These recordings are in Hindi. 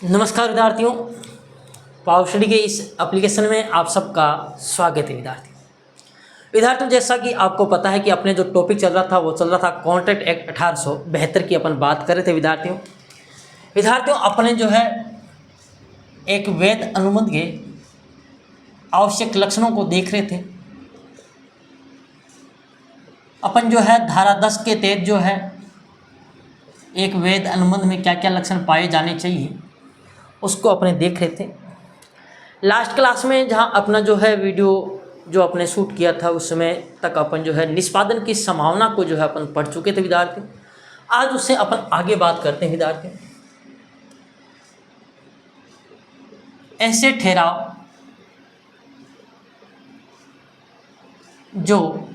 नमस्कार विद्यार्थियों, पावर स्टडी के इस एप्लीकेशन में आप सबका स्वागत है। विद्यार्थियों, जैसा कि आपको पता है कि अपने जो टॉपिक चल रहा था वो चल रहा था कॉन्ट्रैक्ट एक्ट 1872 की अपन बात कर रहे थे। विद्यार्थियों अपने जो है एक वैध अनुबंध के आवश्यक लक्षणों को देख रहे थे। अपन जो है धारा 10 के तहत जो है एक वैध अनुबंध में क्या क्या लक्षण पाए जाने चाहिए उसको अपने देख रहे थे। लास्ट क्लास में जहां अपना जो है वीडियो जो अपने शूट किया था उस समय तक अपन जो है निष्पादन की संभावना को जो है अपन पढ़ चुके थे विद्यार्थी। आज उससे अपन आगे बात करते हैं विद्यार्थी। ऐसे ठहराव जो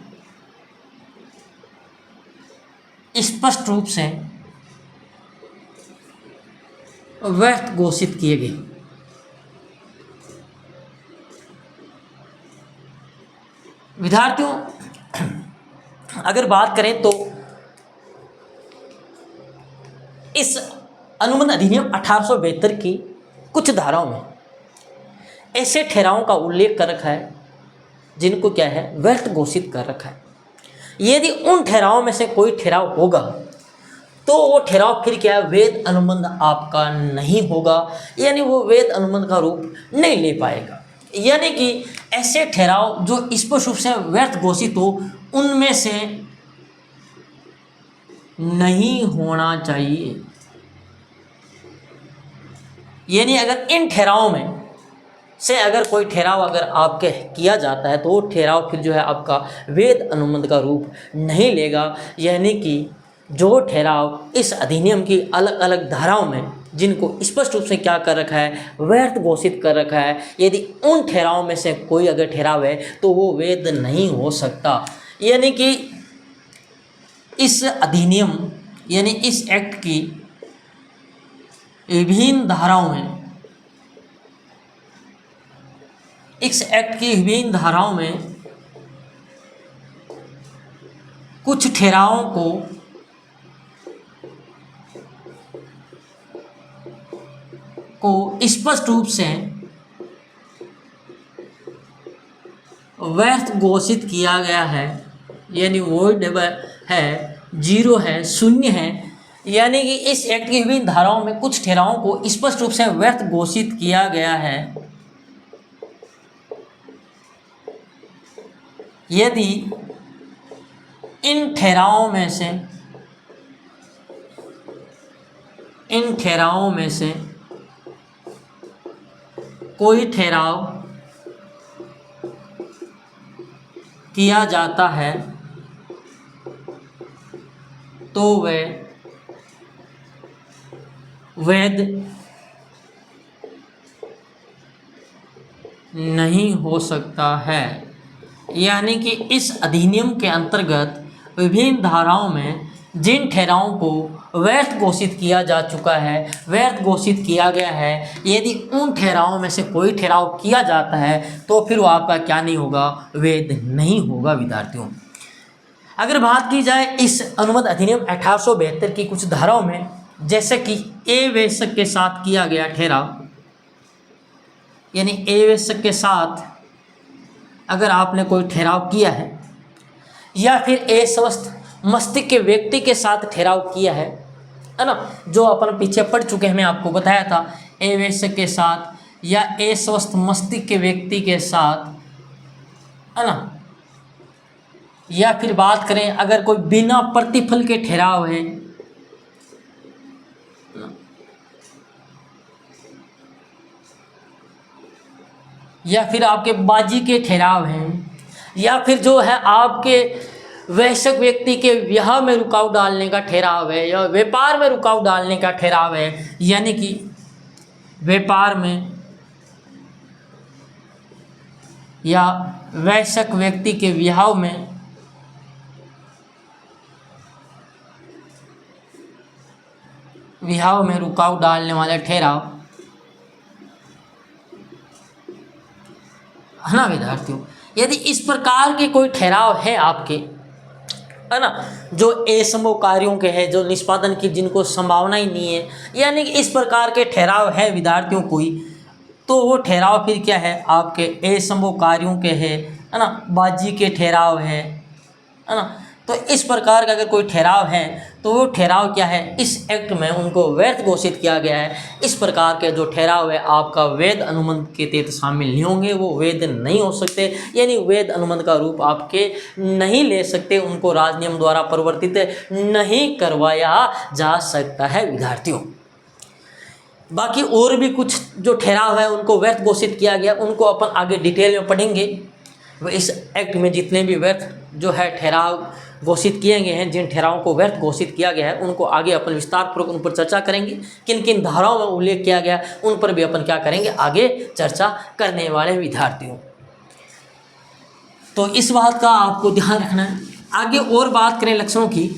स्पष्ट रूप से व्यर्थ घोषित किए गए। विद्यार्थियों अगर बात करें तो इस अनुबंध अधिनियम 1872 की कुछ धाराओं में ऐसे ठहरावों का उल्लेख कर रखा है जिनको क्या है व्यर्थ घोषित कर रखा है। यदि उन ठहरावों में से कोई ठहराव होगा तो वो ठहराव फिर क्या है वैध अनुबंध आपका नहीं होगा, यानी वो वैध अनुबंध का रूप नहीं ले पाएगा। यानी कि ऐसे ठहराव जो स्पष्ट रूप से व्यर्थ घोषित हो उनमें से नहीं होना चाहिए। यानी अगर इन ठहरावों में से अगर कोई ठहराव अगर आपके किया जाता है तो वो ठहराव फिर जो है आपका वैध अनुबंध का रूप नहीं लेगा। यानी कि जो ठहराव इस अधिनियम की अलग अलग धाराओं में जिनको स्पष्ट रूप से क्या कर रखा है व्यर्थ घोषित कर रखा है, यदि उन ठहरावों में से कोई अगर ठहराव है तो वो वैध नहीं हो सकता। यानी कि इस अधिनियम यानी इस एक्ट की विभिन्न धाराओं में कुछ ठहरावों को स्पष्ट रूप से व्यर्थ घोषित किया गया है, यानी वोइड है, जीरो है, शून्य है। यानी कि इस एक्ट की विभिन्न धाराओं में कुछ ठहरावों को स्पष्ट रूप से व्यर्थ घोषित किया गया है। यदि इन ठहरावों में से कोई ठहराव किया जाता है तो वह वैध नहीं हो सकता है। यानी कि इस अधिनियम के अंतर्गत विभिन्न धाराओं में जिन ठहरावों को व्यर्थ घोषित किया जा चुका है, व्यर्थ घोषित किया गया है, यदि उन ठहरावों में से कोई ठहराव किया जाता है तो फिर वो आपका क्या नहीं होगा, वैध नहीं होगा। विद्यार्थियों अगर बात की जाए इस अनुबंध अधिनियम 1872 की कुछ धाराओं में, जैसे कि एवश्यक के साथ किया गया ठहराव, यानी एवश्यक के साथ अगर आपने कोई ठहराव किया है या फिर अस्वस्थ मस्तिष्क के व्यक्ति के साथ ठहराव किया है ना, जो अपन पीछे पढ़ चुके हैं, मैं आपको बताया था आवश्यक के साथ या अस्वस्थ मस्तिष्क के व्यक्ति के साथ, है ना। या फिर बात करें अगर कोई बिना प्रतिफल के ठहराव है, या फिर आपके बाजी के ठहराव हैं, या फिर जो है आपके वयस्क व्यक्ति के विवाह में रुकावट डालने का ठहराव है या व्यापार में रुकावट डालने का ठहराव है। यानी कि व्यापार में या वयस्क व्यक्ति के विवाह में रुकावट डालने वाले ठहराव, है ना विद्यार्थियों। यदि इस प्रकार के कोई ठहराव है आपके है ना, जो असंभव कार्यों के हैं, जो निष्पादन की जिनको संभावना ही नहीं है, यानी कि इस प्रकार के ठहराव है विद्यार्थियों कोई, तो वो ठहराव फिर क्या है आपके असंभव कार्यों के है ना, बाजी के ठहराव है ना। तो इस प्रकार का अगर कोई ठहराव है तो वो ठहराव क्या है, इस एक्ट में उनको वैध घोषित किया गया है। इस प्रकार के जो ठहराव है आपका वैध अनुबंध के तहत शामिल नहीं होंगे, वो वैध नहीं हो सकते, यानी वैध अनुबंध का रूप आपके नहीं ले सकते, उनको राजनियम द्वारा परिवर्तित नहीं करवाया जा सकता है विद्यार्थियों। बाकी और भी कुछ जो ठहराव है उनको वैध घोषित किया गया, उनको अपन आगे डिटेल में पढ़ेंगे। इस एक्ट में जितने भी वैध जो है ठहराव घोषित किए गए हैं, जिन ठहरावों को व्यर्थ घोषित किया गया है, उनको आगे अपन विस्तारपूर्वक उन पर चर्चा करेंगे। किन किन धाराओं में उल्लेख किया गया उन पर भी अपन क्या करेंगे, आगे चर्चा करने वाले विद्यार्थियों। तो इस बात का आपको ध्यान रखना है। आगे और बात करें लक्षणों की,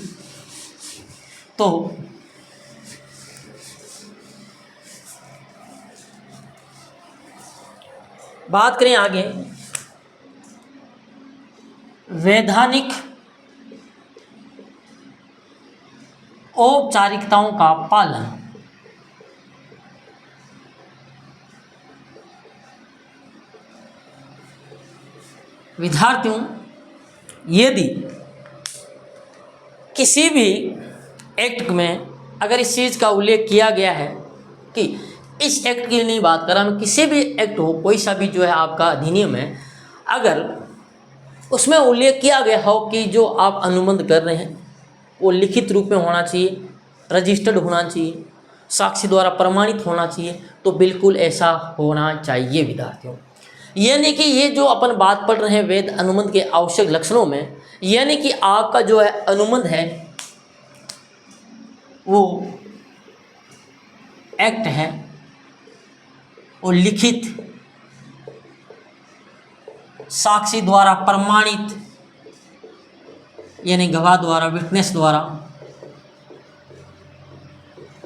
तो बात करें आगे वैधानिक औपचारिकताओं का पालन। विद्यार्थियों, यदि किसी भी एक्ट में अगर इस चीज़ का उल्लेख किया गया है कि इस एक्ट की नहीं बात कर रहा मैं, किसी भी एक्ट हो, कोई सा भी जो है आपका अधिनियम है, अगर उसमें उल्लेख किया गया हो कि जो आप अनुबंध कर रहे हैं वो लिखित रूप में होना चाहिए, रजिस्टर्ड होना चाहिए, साक्षी द्वारा प्रमाणित होना चाहिए, तो बिल्कुल ऐसा होना चाहिए विद्यार्थियों। यानी कि ये जो अपन बात पढ़ रहे हैं वैध अनुबंध के आवश्यक लक्षणों में, यानी कि आपका जो है अनुबंध है वो एक्ट है, वो लिखित, साक्षी द्वारा प्रमाणित यानी गवाह द्वारा, विटनेस द्वारा,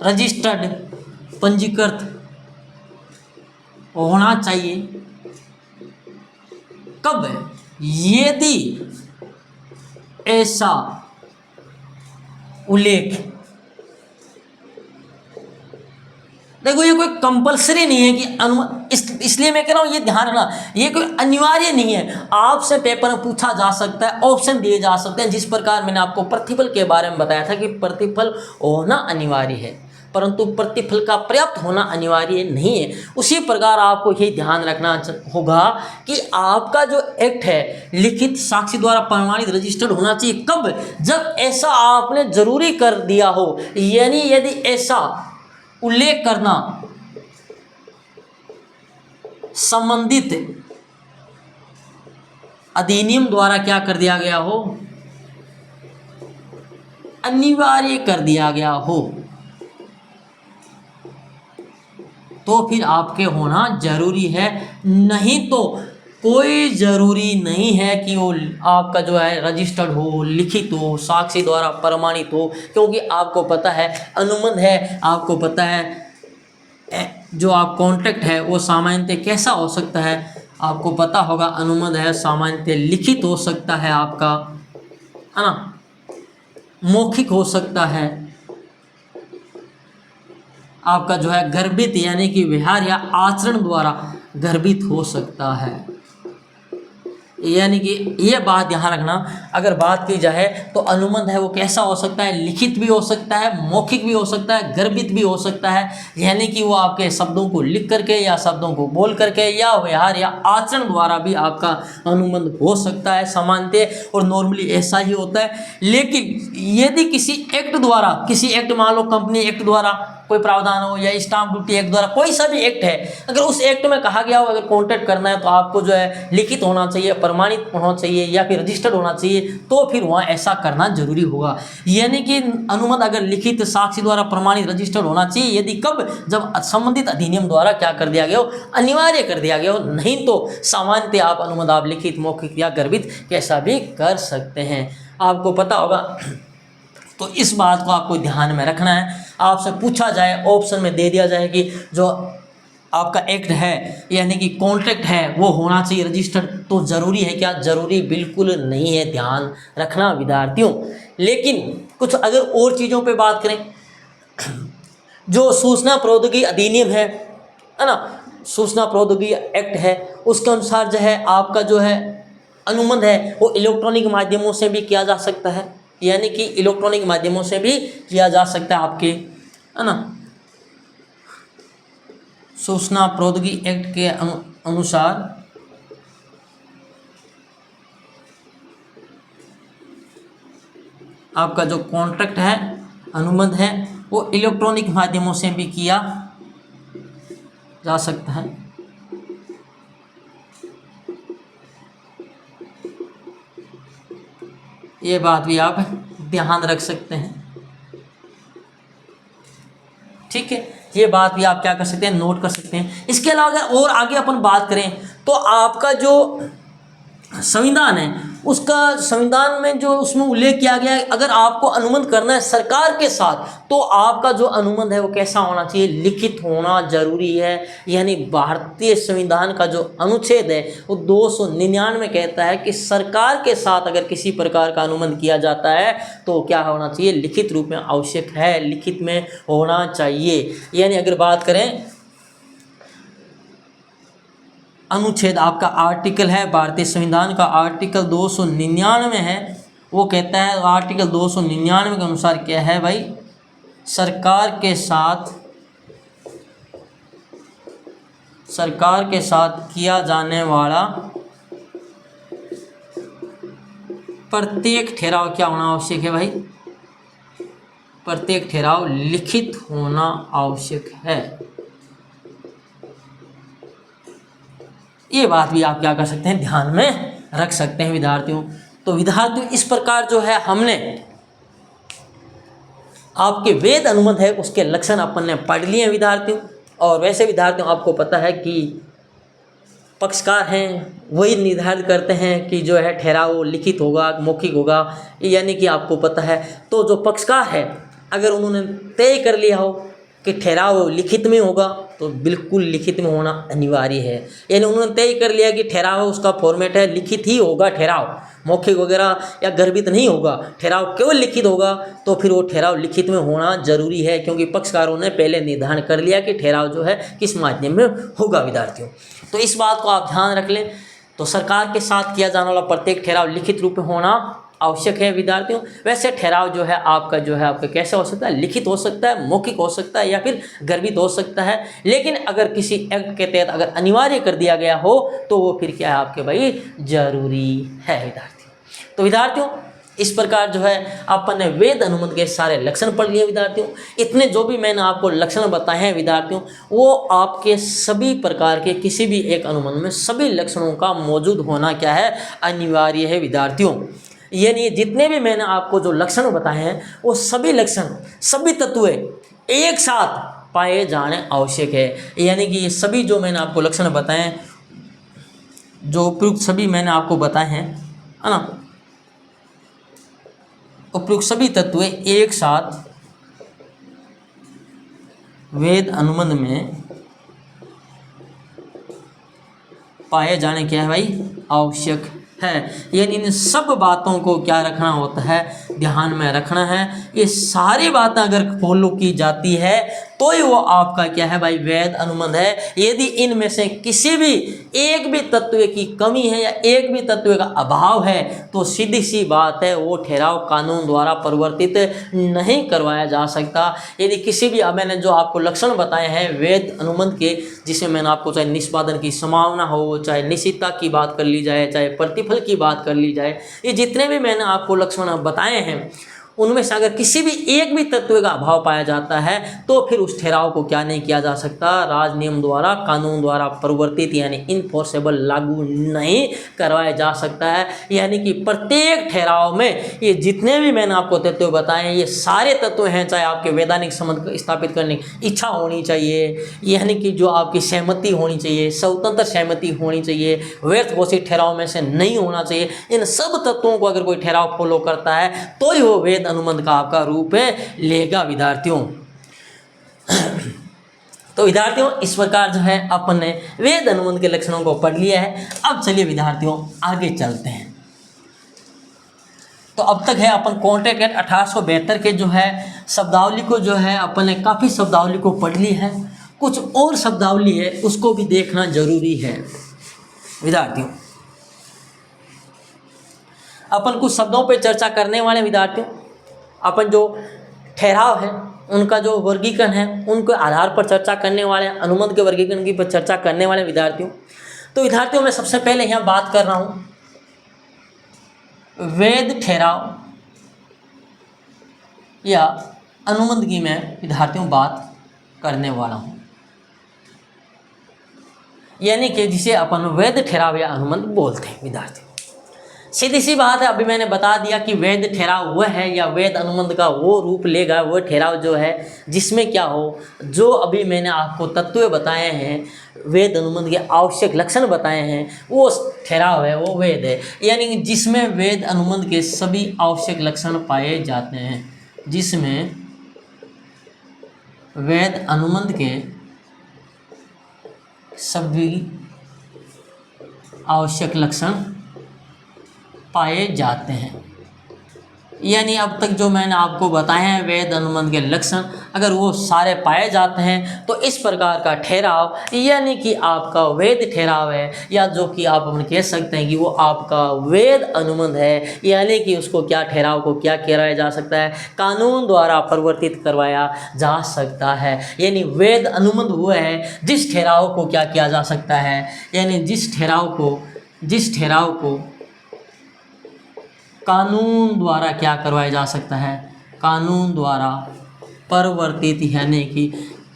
रजिस्टर्ड पंजीकृत होना चाहिए। कब? यदि ऐसा उल्लेख, देखो ये कोई कंपलसरी नहीं है कि इसलिए मैं कह रहा हूँ ये ध्यान रखना, ये कोई अनिवार्य नहीं है। आपसे पेपर में पूछा जा सकता है, ऑप्शन दिए जा सकते हैं। जिस प्रकार मैंने आपको प्रतिफल के बारे में बताया था कि प्रतिफल होना अनिवार्य है, परंतु प्रतिफल का पर्याप्त होना अनिवार्य नहीं है, उसी प्रकार आपको ये ध्यान रखना होगा कि आपका जो एक्ट है लिखित, साक्षी द्वारा प्रमाणित, रजिस्टर्ड होना चाहिए। कब? जब ऐसा आपने जरूरी कर दिया हो, यानी यदि ऐसा उल्लेख करना संबंधित अधिनियम द्वारा क्या कर दिया गया हो, अनिवार्य कर दिया गया हो, तो फिर आपके होना जरूरी है। नहीं तो कोई ज़रूरी नहीं है कि वो आपका जो है रजिस्टर्ड हो, लिखित हो, साक्षी द्वारा प्रमाणित हो, क्योंकि आपको पता है अनुबंध है, आपको पता है जो आप कॉन्ट्रैक्ट है वो सामान्यतः कैसा हो सकता है, आपको पता होगा अनुबंध है सामान्यतः लिखित हो सकता है आपका, है ना, मौखिक हो सकता है, आपका जो है गर्भित यानी कि व्यवहार या आचरण द्वारा गर्भित हो सकता है। यानी कि ये बात ध्यान रखना, अगर बात की जाए तो अनुबंध है वो कैसा हो सकता है, लिखित भी हो सकता है, मौखिक भी हो सकता है, गर्भित भी हो सकता है। यानी कि वो आपके शब्दों को लिख करके या शब्दों को बोल करके या व्यवहार या आचरण द्वारा भी आपका अनुबंध हो सकता है सामान्यतः, और नॉर्मली ऐसा ही होता है। लेकिन यदि किसी एक्ट द्वारा, किसी एक्ट, मान लो कंपनी एक्ट द्वारा कोई प्रावधान हो या स्टाम्प ड्यूटी एक्ट द्वारा कोई सा भी एक्ट है, अगर उस एक्ट में कहा गया हो अगर कॉन्ट्रैक्ट करना है तो आपको जो है लिखित होना चाहिए, प्रमाणित होना चाहिए या फिर रजिस्टर्ड होना चाहिए, तो फिर वहाँ ऐसा करना जरूरी होगा। यानी कि अनुबंध अगर लिखित, साक्षी द्वारा प्रमाणित, रजिस्टर्ड होना चाहिए। यदि कब? जब संबंधित अधिनियम द्वारा क्या कर दिया गया हो, अनिवार्य कर दिया गया हो। नहीं तो सामान्यतः आप अनुबंध आप लिखित, मौखिक या गर्भित कैसा भी कर सकते हैं, आपको पता होगा। तो इस बात को आपको ध्यान में रखना है। आपसे पूछा जाए, ऑप्शन में दे दिया जाए कि जो आपका एक्ट है यानी कि कॉन्ट्रैक्ट है वो होना चाहिए रजिस्टर्ड, तो ज़रूरी है क्या? ज़रूरी बिल्कुल नहीं है, ध्यान रखना विद्यार्थियों। लेकिन कुछ अगर और चीज़ों पे बात करें, जो सूचना प्रौद्योगिकी अधिनियम है ना, सूचना प्रौद्योगिकी एक्ट है, उसके अनुसार जो है आपका जो है अनुबंध है वो इलेक्ट्रॉनिक माध्यमों से भी किया जा सकता है, यानी कि इलेक्ट्रॉनिक माध्यमों से भी किया जा सकता है आपके, है ना। सूचना प्रौद्योगिकी एक्ट के अनुसार आपका जो कॉन्ट्रैक्ट है, अनुबंध है, वो इलेक्ट्रॉनिक माध्यमों से भी किया जा सकता है। ये बात भी आप ध्यान रख सकते हैं, ठीक है। ये बात भी आप क्या कर सकते हैं, नोट कर सकते हैं। इसके अलावा अगर और आगे अपन बात करें तो आपका जो संविधान है, उसका संविधान में जो उसमें उल्लेख किया गया है, अगर आपको अनुबंध करना है सरकार के साथ तो आपका जो अनुबंध है वो कैसा होना चाहिए, लिखित होना जरूरी है। यानी भारतीय संविधान का जो अनुच्छेद है वो 299 कहता है कि सरकार के साथ अगर किसी प्रकार का अनुबंध किया जाता है तो क्या होना चाहिए, लिखित रूप में आवश्यक है, लिखित में होना चाहिए। यानी अगर बात करें अनुच्छेद, आपका आर्टिकल है भारतीय संविधान का आर्टिकल 299 है, वो कहता है आर्टिकल 299 के अनुसार क्या है भाई, सरकार के साथ किया जाने वाला प्रत्येक ठहराव क्या होना आवश्यक है भाई, प्रत्येक ठहराव लिखित होना आवश्यक है। ये बात भी आप क्या कर सकते हैं, ध्यान में रख सकते हैं विद्यार्थियों। तो विद्यार्थियों इस प्रकार जो है हमने आपके वेद अनुबंध है उसके लक्षण अपन ने पढ़ लिए हैं विद्यार्थियों। और वैसे विद्यार्थियों आपको पता है कि पक्षकार हैं वही निर्धारित करते हैं कि जो है ठहराव लिखित होगा मौखिक होगा, यानी कि आपको पता है। तो जो पक्षकार है अगर उन्होंने तय कर लिया हो कि ठहराव लिखित में होगा तो बिल्कुल लिखित में होना अनिवार्य है। यानी उन्होंने तय कर लिया कि ठहराव उसका फॉर्मेट है लिखित ही होगा, ठहराव मौखिक वगैरह या गर्भित नहीं होगा, ठहराव केवल लिखित होगा, तो फिर वो ठहराव लिखित में होना जरूरी है, क्योंकि पक्षकारों ने पहले निर्धारण कर लिया कि ठहराव जो है किस माध्यम में होगा विद्यार्थियों। तो इस बात को आप ध्यान रख लें। तो सरकार के साथ किया जाने वाला प्रत्येक ठहराव लिखित रूप में होना आवश्यक है विद्यार्थियों। वैसे ठहराव जो है आपका कैसे हो सकता है, लिखित हो सकता है, मौखिक हो सकता है या फिर गर्भित हो सकता है। लेकिन अगर किसी एक्ट के तहत अगर अनिवार्य कर दिया गया हो तो वो फिर क्या है आपके भाई, जरूरी है विद्यार्थियों। तो विद्यार्थियों इस प्रकार जो है अपन ने वेद अनुबंध के सारे लक्षण पढ़ लिए विद्यार्थियों। इतने जो भी मैंने आपको लक्षण बताए हैं विद्यार्थियों, वो आपके सभी प्रकार के किसी भी एक अनुबंध में सभी लक्षणों का मौजूद होना क्या है, अनिवार्य है विद्यार्थियों। यानी जितने भी मैंने आपको जो लक्षण बताए हैं वो सभी लक्षण, सभी तत्व एक साथ पाए जाने आवश्यक है। यानी कि ये सभी जो मैंने आपको लक्षण बताए हैं, जो उपयुक्त सभी मैंने आपको बताए हैं, है ना, उपयुक्त सभी तत्व एक साथ वेद अनुबंध में पाए जाने क्या है भाई, आवश्यक है। यानी इन सब बातों को क्या रखना होता है, ध्यान में रखना है। ये सारी बातें अगर फॉलो की जाती है तो ही वो आपका क्या है भाई, वेद अनुबंध है। यदि इनमें से किसी भी एक भी तत्व की कमी है या एक भी तत्व का अभाव है तो सीधी सी बात है वो ठहराव कानून द्वारा परिवर्तित नहीं करवाया जा सकता। यदि किसी भी मैंने जो आपको लक्षण बताए हैं वेद अनुबंध के, जिसमें मैंने आपको चाहे निष्पादन की संभावना हो, चाहे निश्चितता की बात कर ली जाए, चाहे प्रतिफल की बात कर ली जाए, ये जितने भी मैंने आपको लक्षण बताए हैं उनमें से अगर किसी भी एक भी तत्व का अभाव पाया जाता है तो फिर उस ठहराव को क्या नहीं किया जा सकता, राज नियम द्वारा कानून द्वारा परिवर्तित यानी इनफोर्सेबल लागू नहीं करवाया जा सकता है। यानी कि प्रत्येक ठहराव में ये जितने भी मैंने आपको तत्व बताए हैं ये सारे तत्व हैं, चाहे आपके वैधानिक संबंध स्थापित करने की इच्छा होनी चाहिए, यानी कि जो आपकी सहमति होनी चाहिए, स्वतंत्र सहमति होनी चाहिए, व्यर्थ घोषित ठहराव में से नहीं होना चाहिए। इन सब तत्वों को अगर कोई ठहराव फॉलो करता है तो ही वो वेद अनुबंध का आपका रूप लेगा विद्यार्थियों। तो विद्यार्थियों इस प्रकार जो है अपन ने वेद अनुबंध के लक्षणों को पढ़ लिया है। अब चलिए विद्यार्थियों आगे चलते हैं। तो अब तक है अपन कॉन्ट्रैक्ट एक्ट 1872 के जो है शब्दावली को जो है अपन ने काफ़ी शब्दावली को पढ़ ली है। कुछ और शब्दावली है उसको भी देखना जरूरी है विद्यार्थियों। अपन कुछ शब्दों पे चर्चा करने वाले विद्यार्थियों। अपन जो ठहराव है उनका जो वर्गीकरण है उनके आधार पर चर्चा करने वाले, अनुबंध के वर्गीकरण की पर चर्चा करने वाले विद्यार्थियों। तो विद्यार्थियों मैं सबसे पहले यहाँ बात कर रहा हूँ वेद ठहराव या अनुबंध की मैं विद्यार्थियों बात करने वाला हूँ, यानी कि जिसे अपन वेद ठहराव या अनुबंध बोलते हैं विद्यार्थियों। सीधी सी बात है, अभी मैंने बता दिया कि वेद ठहराव वह है या वेद अनुबंध का वो रूप लेगा, वो ठहराव जो है जिसमें क्या हो, जो अभी मैंने आपको तत्व बताए हैं, वेद अनुबंध के आवश्यक लक्षण बताए हैं, वो ठहराव है, वो वेद है। यानी कि जिसमें वेद अनुबंध के सभी आवश्यक लक्षण पाए जाते हैं, जिसमें वेद अनुबंध के सभी आवश्यक लक्षण पाए जाते हैं। यानी अब तक जो मैंने आपको बताए हैं वेद अनुबंध के लक्षण, अगर वो सारे पाए जाते हैं तो इस प्रकार का ठहराव यानी कि आपका वेद ठहराव है, या जो कि आप अपन कह सकते हैं कि वो आपका वेद अनुबंध है। यानी कि उसको क्या ठहराव को क्या कराया जा सकता है, कानून द्वारा परिवर्तित करवाया जा सकता है। यानी वेद अनुबंध वो है जिस ठहराव को क्या किया जा सकता है, यानी जिस ठहराव को कानून द्वारा क्या करवाया जा सकता है, कानून द्वारा परिवर्तित यानी कि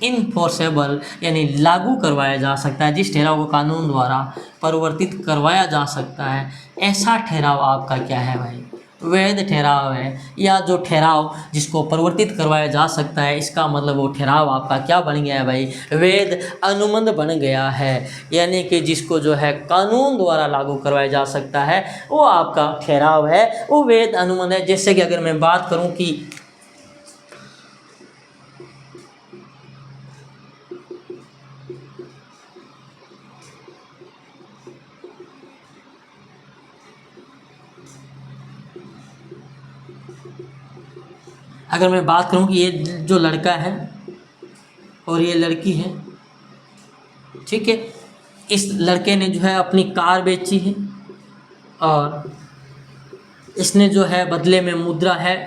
इनफोर्सेबल यानी लागू करवाया जा सकता है। जिस ठहराव को कानून द्वारा परिवर्तित करवाया जा सकता है, ऐसा ठहराव आपका क्या है भाई, वेद ठहराव है। या जो ठहराव जिसको परिवर्तित करवाया जा सकता है, इसका मतलब वो ठहराव आपका क्या बन गया है भाई, वेद अनुबंध बन गया है। यानी कि जिसको जो है कानून द्वारा लागू करवाया जा सकता है वो आपका ठहराव है, वो वेद अनुबंध है। जैसे कि अगर मैं बात करूं कि ये जो लड़का है और ये लड़की है, ठीक है, इस लड़के ने जो है अपनी कार बेची है और इसने जो है बदले में मुद्रा है,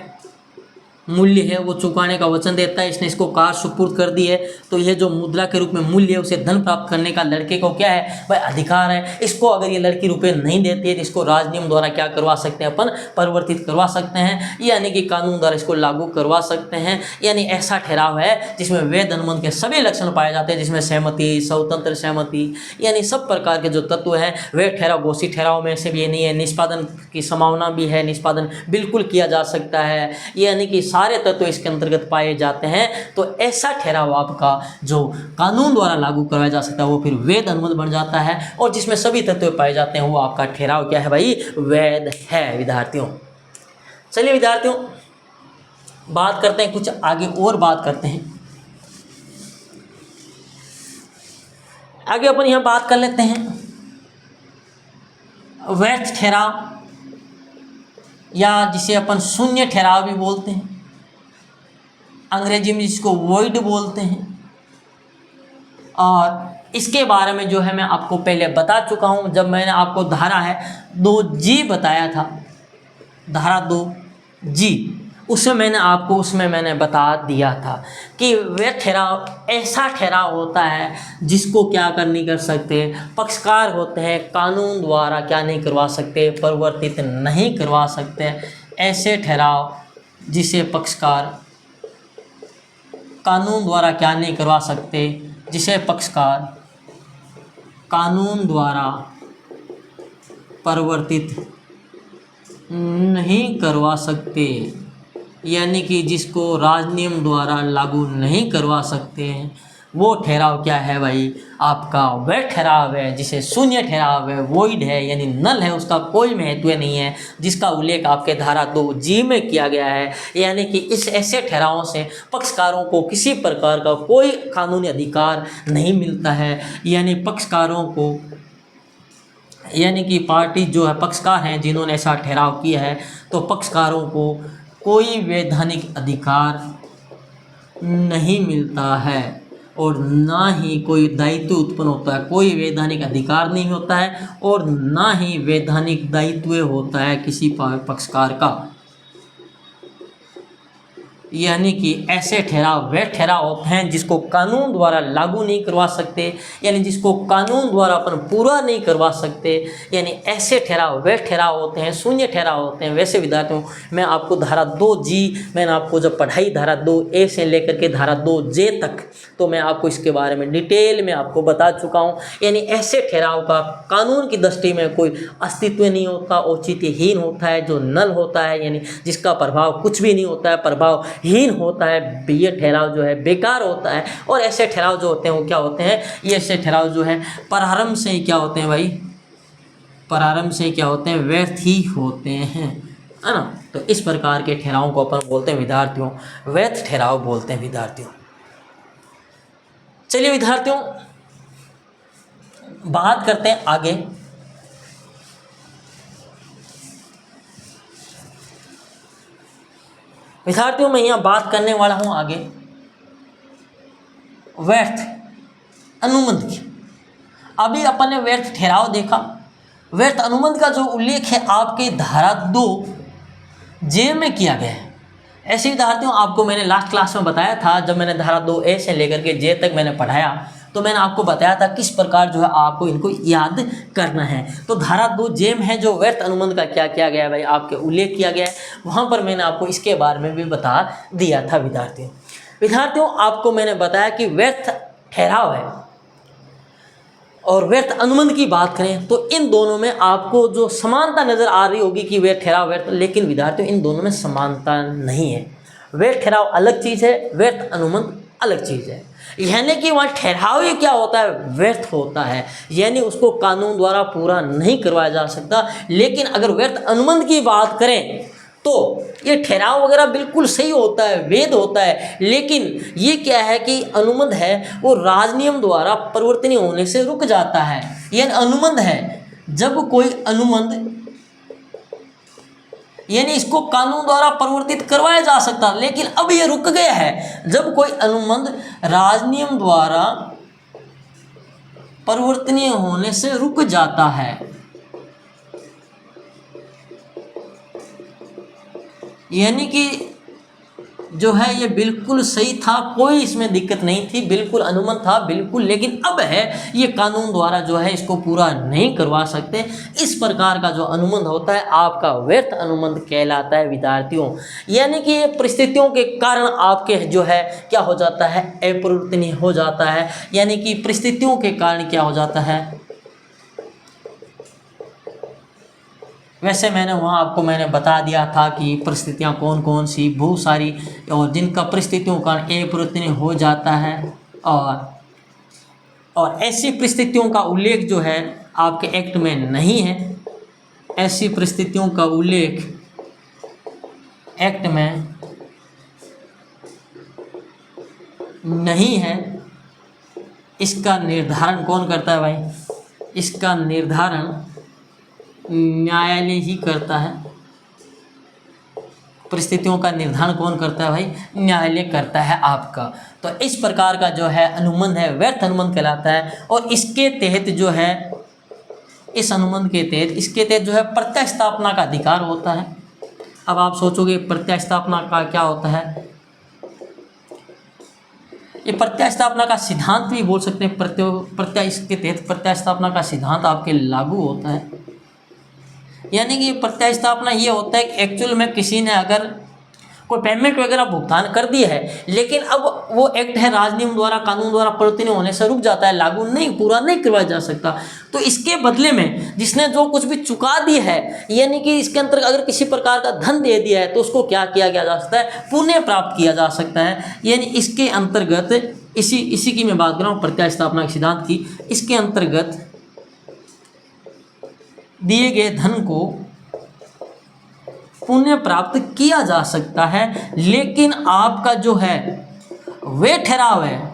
मूल्य है, वो चुकाने का वचन देता है। इसने इसको कार सुपुर्द कर दी है, तो यह जो मुद्रा के रूप में मूल्य है उसे धन प्राप्त करने का लड़के को क्या है भाई, अधिकार है। इसको अगर ये लड़की रुपए नहीं देती है तो इसको राज नियम द्वारा क्या करवा सकते हैं, अपन परिवर्तित करवा सकते हैं, यानी कि कानून द्वारा इसको लागू करवा सकते हैं। यानी ऐसा ठहराव है जिसमें वेद अनुबंध के सभी लक्षण पाए जाते हैं, जिसमें सहमति, स्वतंत्र सहमति, यानी सब प्रकार के जो तत्व हैं वे ठहराव, घोषित ठहराव में से भी ये नहीं है, निष्पादन की संभावना भी है, निष्पादन बिल्कुल किया जा सकता है, यानी कि सारे तत्व इसके अंतर्गत पाए जाते हैं। तो ऐसा ठहराव आपका जो कानून द्वारा लागू करवाया जा सकता है वो फिर वेद अनुबंध बन जाता है, और जिसमें सभी तत्व पाए जाते हैं वो आपका ठहराव क्या है भाई, वेद है विद्यार्थियों। चलिए विद्यार्थियों बात करते हैं, कुछ आगे और बात करते हैं। आगे अपन यहाँ बात कर लेते हैं व्यर्थ ठहराव, या जिसे अपन शून्य ठहराव भी बोलते हैं, अंग्रेजी में जिसको वॉइड बोलते हैं। और इसके बारे में जो है मैं आपको पहले बता चुका हूँ, जब मैंने आपको धारा है 2G बताया था, धारा 2G, उसमें मैंने बता दिया था कि वह ठहराव ऐसा ठहराव होता है जिसको क्या नहीं कर सकते, पक्षकार होते हैं, कानून द्वारा क्या नहीं करवा सकते, परिवर्तित नहीं करवा सकते। ऐसे ठहराव जिसे पक्षकार कानून द्वारा क्या नहीं करवा सकते, जिसे पक्षकार कानून द्वारा परिवर्तित नहीं करवा सकते, यानी कि जिसको राजनियम द्वारा लागू नहीं करवा सकते हैं, वो ठहराव क्या है भाई, आपका वह ठहराव है जिसे शून्य ठहराव है, वॉइड है, यानी नल है, उसका कोई महत्व नहीं है, जिसका उल्लेख आपके धारा 2G में किया गया है। यानी कि इस ऐसे ठहरावों से पक्षकारों को किसी प्रकार का कोई कानूनी अधिकार नहीं मिलता है। यानी पक्षकारों को, यानी कि पार्टी जो है, पक्षकार हैं जिन्होंने ऐसा ठहराव किया है, तो पक्षकारों को कोई वैधानिक अधिकार नहीं मिलता है और ना ही कोई दायित्व उत्पन्न होता है। कोई वैधानिक अधिकार नहीं होता है और ना ही वैधानिक दायित्व होता है किसी पक्षकार का। यानी कि ऐसे ठहराव वे ठहराव होते हैं जिसको कानून द्वारा लागू नहीं करवा सकते, यानी जिसको कानून द्वारा अपन पूरा नहीं करवा सकते। यानी ऐसे ठहराव वे ठहराव होते हैं, शून्य ठहराव होते हैं। वैसे विद्यार्थियों, मैं आपको धारा 2G मैंने आपको जब पढ़ाई धारा 2A से लेकर के धारा 2J तक, तो मैं आपको इसके बारे में डिटेल में आपको बता चुका हूँ। यानी ऐसे ठहराव का कानून की दृष्टि में कोई अस्तित्व नहीं होता, औचित्यहीन होता है, जो नल होता है, यानी जिसका प्रभाव कुछ भी नहीं होता है, प्रभाव हीन होता है। ये ठहराव जो है बेकार होता है। और ऐसे ठहराव जो होते हैं वो क्या होते हैं, ये ऐसे ठहराव जो है प्रारंभ से ही क्या होते हैं भाई, प्रारंभ से क्या होते हैं, व्यर्थ ही होते हैं, है ना। तो इस प्रकार के ठहरावों को अपन बोलते हैं विद्यार्थियों, व्यर्थ ठहराव बोलते हैं विद्यार्थियों। चलिए विद्यार्थियों, बात करते हैं आगे। विद्यार्थियों, मैं यहाँ बात करने वाला हूँ आगे व्यर्थ अनुबंध की। अभी अपन ने व्यर्थ ठहराव देखा। व्यर्थ अनुबंध का जो उल्लेख है आपके धारा 2J में किया गया है। ऐसे विद्यार्थियों, आपको मैंने लास्ट क्लास में बताया था, जब मैंने धारा 2A से लेकर के J तक मैंने पढ़ाया, तो मैंने आपको बताया था किस प्रकार जो है आपको इनको याद करना है। तो धारा 2J में है जो व्यर्थ अनुबंध का क्या किया गया है भाई, आपके उल्लेख किया गया है, वहाँ पर मैंने आपको इसके बारे में भी बता दिया था विद्यार्थियों, आपको मैंने बताया कि व्यर्थ ठहराव है और व्यर्थ अनुबंध की बात करें तो इन दोनों में आपको जो समानता नज़र आ रही होगी कि व्यर्थ ठहराव व्यर्थ, लेकिन विद्यार्थियों इन दोनों में समानता नहीं है। व्यर्थ ठहराव अलग चीज़ है, व्यर्थ अनुबंध अलग चीज़ है। यानी कि वहाँ ठहराव ही क्या होता है, व्यर्थ होता है, यानी उसको कानून द्वारा पूरा नहीं करवाया जा सकता। लेकिन अगर व्यर्थ अनुबंध की बात करें तो ये ठहराव वगैरह बिल्कुल सही होता है, वैध होता है, लेकिन ये क्या है कि अनुबंध है वो राजनियम द्वारा परिवर्तनीय होने से रुक जाता है। यानी अनुबंध है, जब कोई अनुबंध, यानी इसको कानून द्वारा परिवर्तित करवाया जा सकता, लेकिन अब ये रुक गया है जब कोई अनुबंध राजनियम द्वारा परिवर्तनीय होने से रुक जाता है। यानी कि जो है ये बिल्कुल सही था, कोई इसमें दिक्कत नहीं थी, बिल्कुल अनुबंध था बिल्कुल, लेकिन अब है ये कानून द्वारा जो है इसको पूरा नहीं करवा सकते। इस प्रकार का जो अनुबंध होता है आपका व्यर्थ अनुबंध कहलाता है विद्यार्थियों। यानी कि ये परिस्थितियों के कारण आपके जो है क्या हो जाता है, अपरिवर्तनीय हो जाता है। यानी कि परिस्थितियों के कारण क्या हो जाता है। वैसे मैंने वहाँ आपको मैंने बता दिया था कि परिस्थितियाँ कौन कौन सी, बहुत सारी, और जिनका परिस्थितियों का अपरिवर्तनीय हो जाता है। और ऐसी परिस्थितियों का उल्लेख जो है आपके एक्ट में नहीं है। ऐसी परिस्थितियों का उल्लेख एक्ट में नहीं है। इसका निर्धारण कौन करता है भाई, इसका निर्धारण न्यायालय ही करता है। परिस्थितियों का निर्धारण कौन करता है भाई, न्यायालय करता है आपका। तो इस प्रकार का जो है अनुबंध है व्यर्थ अनुबंध कहलाता है। और इसके तहत जो है, इस अनुबंध के तहत, इसके तहत जो है प्रत्यास्थापना का अधिकार होता है। अब आप सोचोगे प्रत्यास्थापना का क्या होता है, ये प्रत्यास्थापना का सिद्धांत भी बोल सकते हैं। इसके तहत प्रत्यास्थापना का सिद्धांत आपके लागू होता है। यानी कि प्रत्यास्थापना ये होता है कि एक्चुअल में किसी ने अगर कोई पेमेंट वगैरह भुगतान कर दी है, लेकिन अब वो एक्ट है राजनियम द्वारा, कानून द्वारा परिवर्तनीय होने से रुक जाता है, लागू नहीं, पूरा नहीं करवाया जा सकता। तो इसके बदले में जिसने जो कुछ भी चुका दी है, यानी कि इसके अंतर्गत अगर किसी प्रकार का धन दे दिया है, तो उसको क्या किया जा सकता है, पुनः प्राप्त किया जा सकता है। यानी इसके अंतर्गत इसी की मैं बात कर रहा हूँ, प्रत्यास्थापना के सिद्धांत की। इसके अंतर्गत दिए गए धन को पुण्य प्राप्त किया जा सकता है, लेकिन आपका जो है वे ठहराव है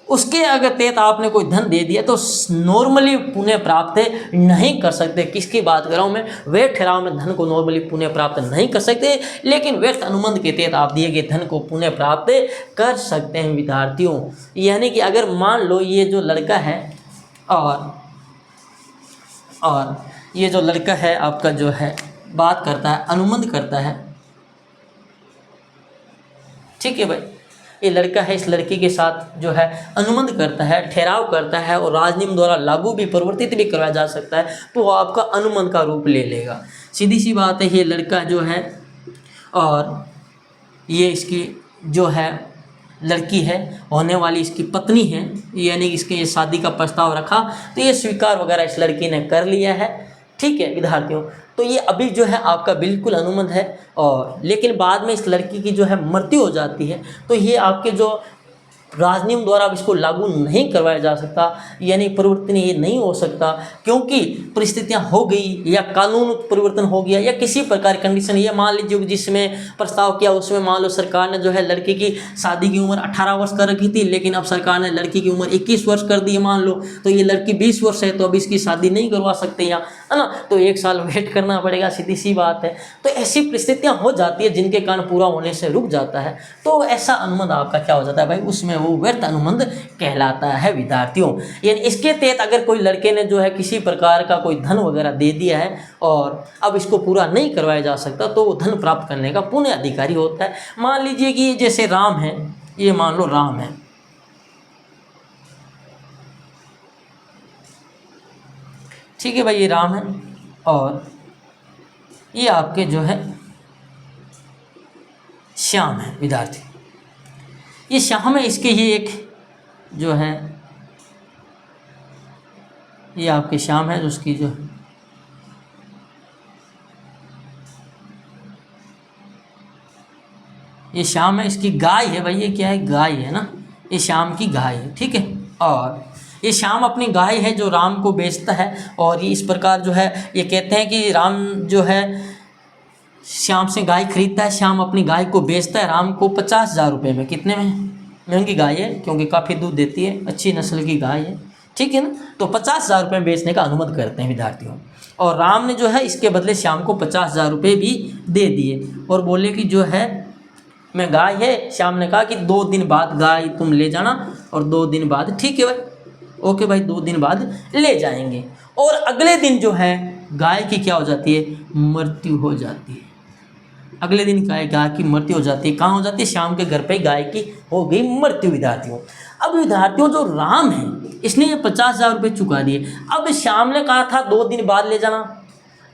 उसके अगर तहत आपने कोई धन दे दिया तो नॉर्मली पुण्य प्राप्त नहीं कर सकते। किसकी बात कर रहा हूँ मैं? वे ठहराव में धन को नॉर्मली पुण्य प्राप्त नहीं कर सकते, लेकिन व्यर्थ अनुबंध के तहत आप दिए गए धन को पुण्य प्राप्त कर सकते हैं विद्यार्थियों। यानी कि अगर मान लो ये जो लड़का है और ये जो लड़का है आपका जो है बात करता है, अनुबंध करता है, ठीक है भाई, ये लड़का है, इस लड़की के साथ जो है अनुबंध करता है, ठहराव करता है और राजनियम द्वारा लागू भी परिवर्तित भी करवाया जा सकता है, तो वो आपका अनुबंध का रूप ले लेगा। सीधी सी बात है, ये लड़का जो है और ये इसकी जो है लड़की है, होने वाली इसकी पत्नी है, यानी इसके ये शादी का प्रस्ताव रखा तो ये स्वीकार वगैरह इस लड़की ने कर लिया है, ठीक है विद्यार्थियों। तो ये अभी जो है आपका बिल्कुल अनुबंध है, और लेकिन बाद में इस लड़की की जो है मृत्यु हो जाती है तो ये आपके जो राजनियम द्वारा अब इसको लागू नहीं करवाया जा सकता, यानी परिवर्तन ये नहीं हो सकता, क्योंकि परिस्थितियां हो गई या कानून परिवर्तन हो गया या किसी प्रकार की कंडीशन, ये मान लीजिए जिसमें प्रस्ताव किया उसमें मान लो सरकार ने जो है लड़की की शादी की उम्र 18 वर्ष कर रखी थी, लेकिन अब सरकार ने लड़की की उम्र 21 वर्ष कर दी है मान लो, तो ये लड़की 20 वर्ष है तो अब इसकी शादी नहीं करवा सकते यहाँ, है ना, तो 1 साल वेट करना पड़ेगा, सीधी सी बात है। तो ऐसी परिस्थितियाँ हो जाती है जिनके कारण पूरा होने से रुक जाता है, तो ऐसा अनुबंध आपका क्या हो जाता है भाई, उसमें वो व्यर्थ अनुबंध कहलाता है विद्यार्थियों। यानी इसके तहत अगर कोई लड़के ने जो है किसी प्रकार का कोई धन वगैरह दे दिया है और अब इसको पूरा नहीं करवाया जा सकता, तो वो धन प्राप्त करने का पुण्य अधिकारी होता है। मान लीजिए कि जैसे राम है, ये मान लो राम है, ठीक है भाई, ये राम है और ये आपके जो है श्याम है विद्यार्थी, ये श्याम है, इसके ही एक जो है ये आपके श्याम है, उसकी जो ये श्याम है, इसकी गाय है भाई, ये क्या है, गाय है ना, ये श्याम की गाय है, ठीक है। और ये श्याम अपनी गाय है जो राम को बेचता है, और ये इस प्रकार जो है ये कहते हैं कि राम जो है श्याम से गाय खरीदता है, श्याम अपनी गाय को बेचता है राम को 50,000 रुपये में। कितने में? महंगी गाय है क्योंकि काफ़ी दूध देती है, अच्छी नस्ल की गाय है, ठीक है ना, तो 50,000 रुपये बेचने का अनुमति करते हैं विद्यार्थियों। और राम ने जो है इसके बदले श्याम को 50,000 रुपये भी दे दिए और बोले कि जो है मैं गाय है, श्याम ने कहा कि 2 दिन बाद गाय तुम ले जाना, और 2 दिन बाद, ठीक है भाई, ओके भाई, 2 दिन बाद ले जाएंगे। और अगले दिन जो है गाय की क्या हो जाती है, मृत्यु हो जाती है। अगले दिन गाय की मृत्यु हो जाती है, कहाँ हो जाती है, श्याम के घर पे गाय की हो गई मृत्यु विद्यार्थियों। अब विद्यार्थियों जो राम है इसने ये 50,000 रुपये चुका दिए, अब श्याम ने कहा था 2 दिन बाद ले जाना,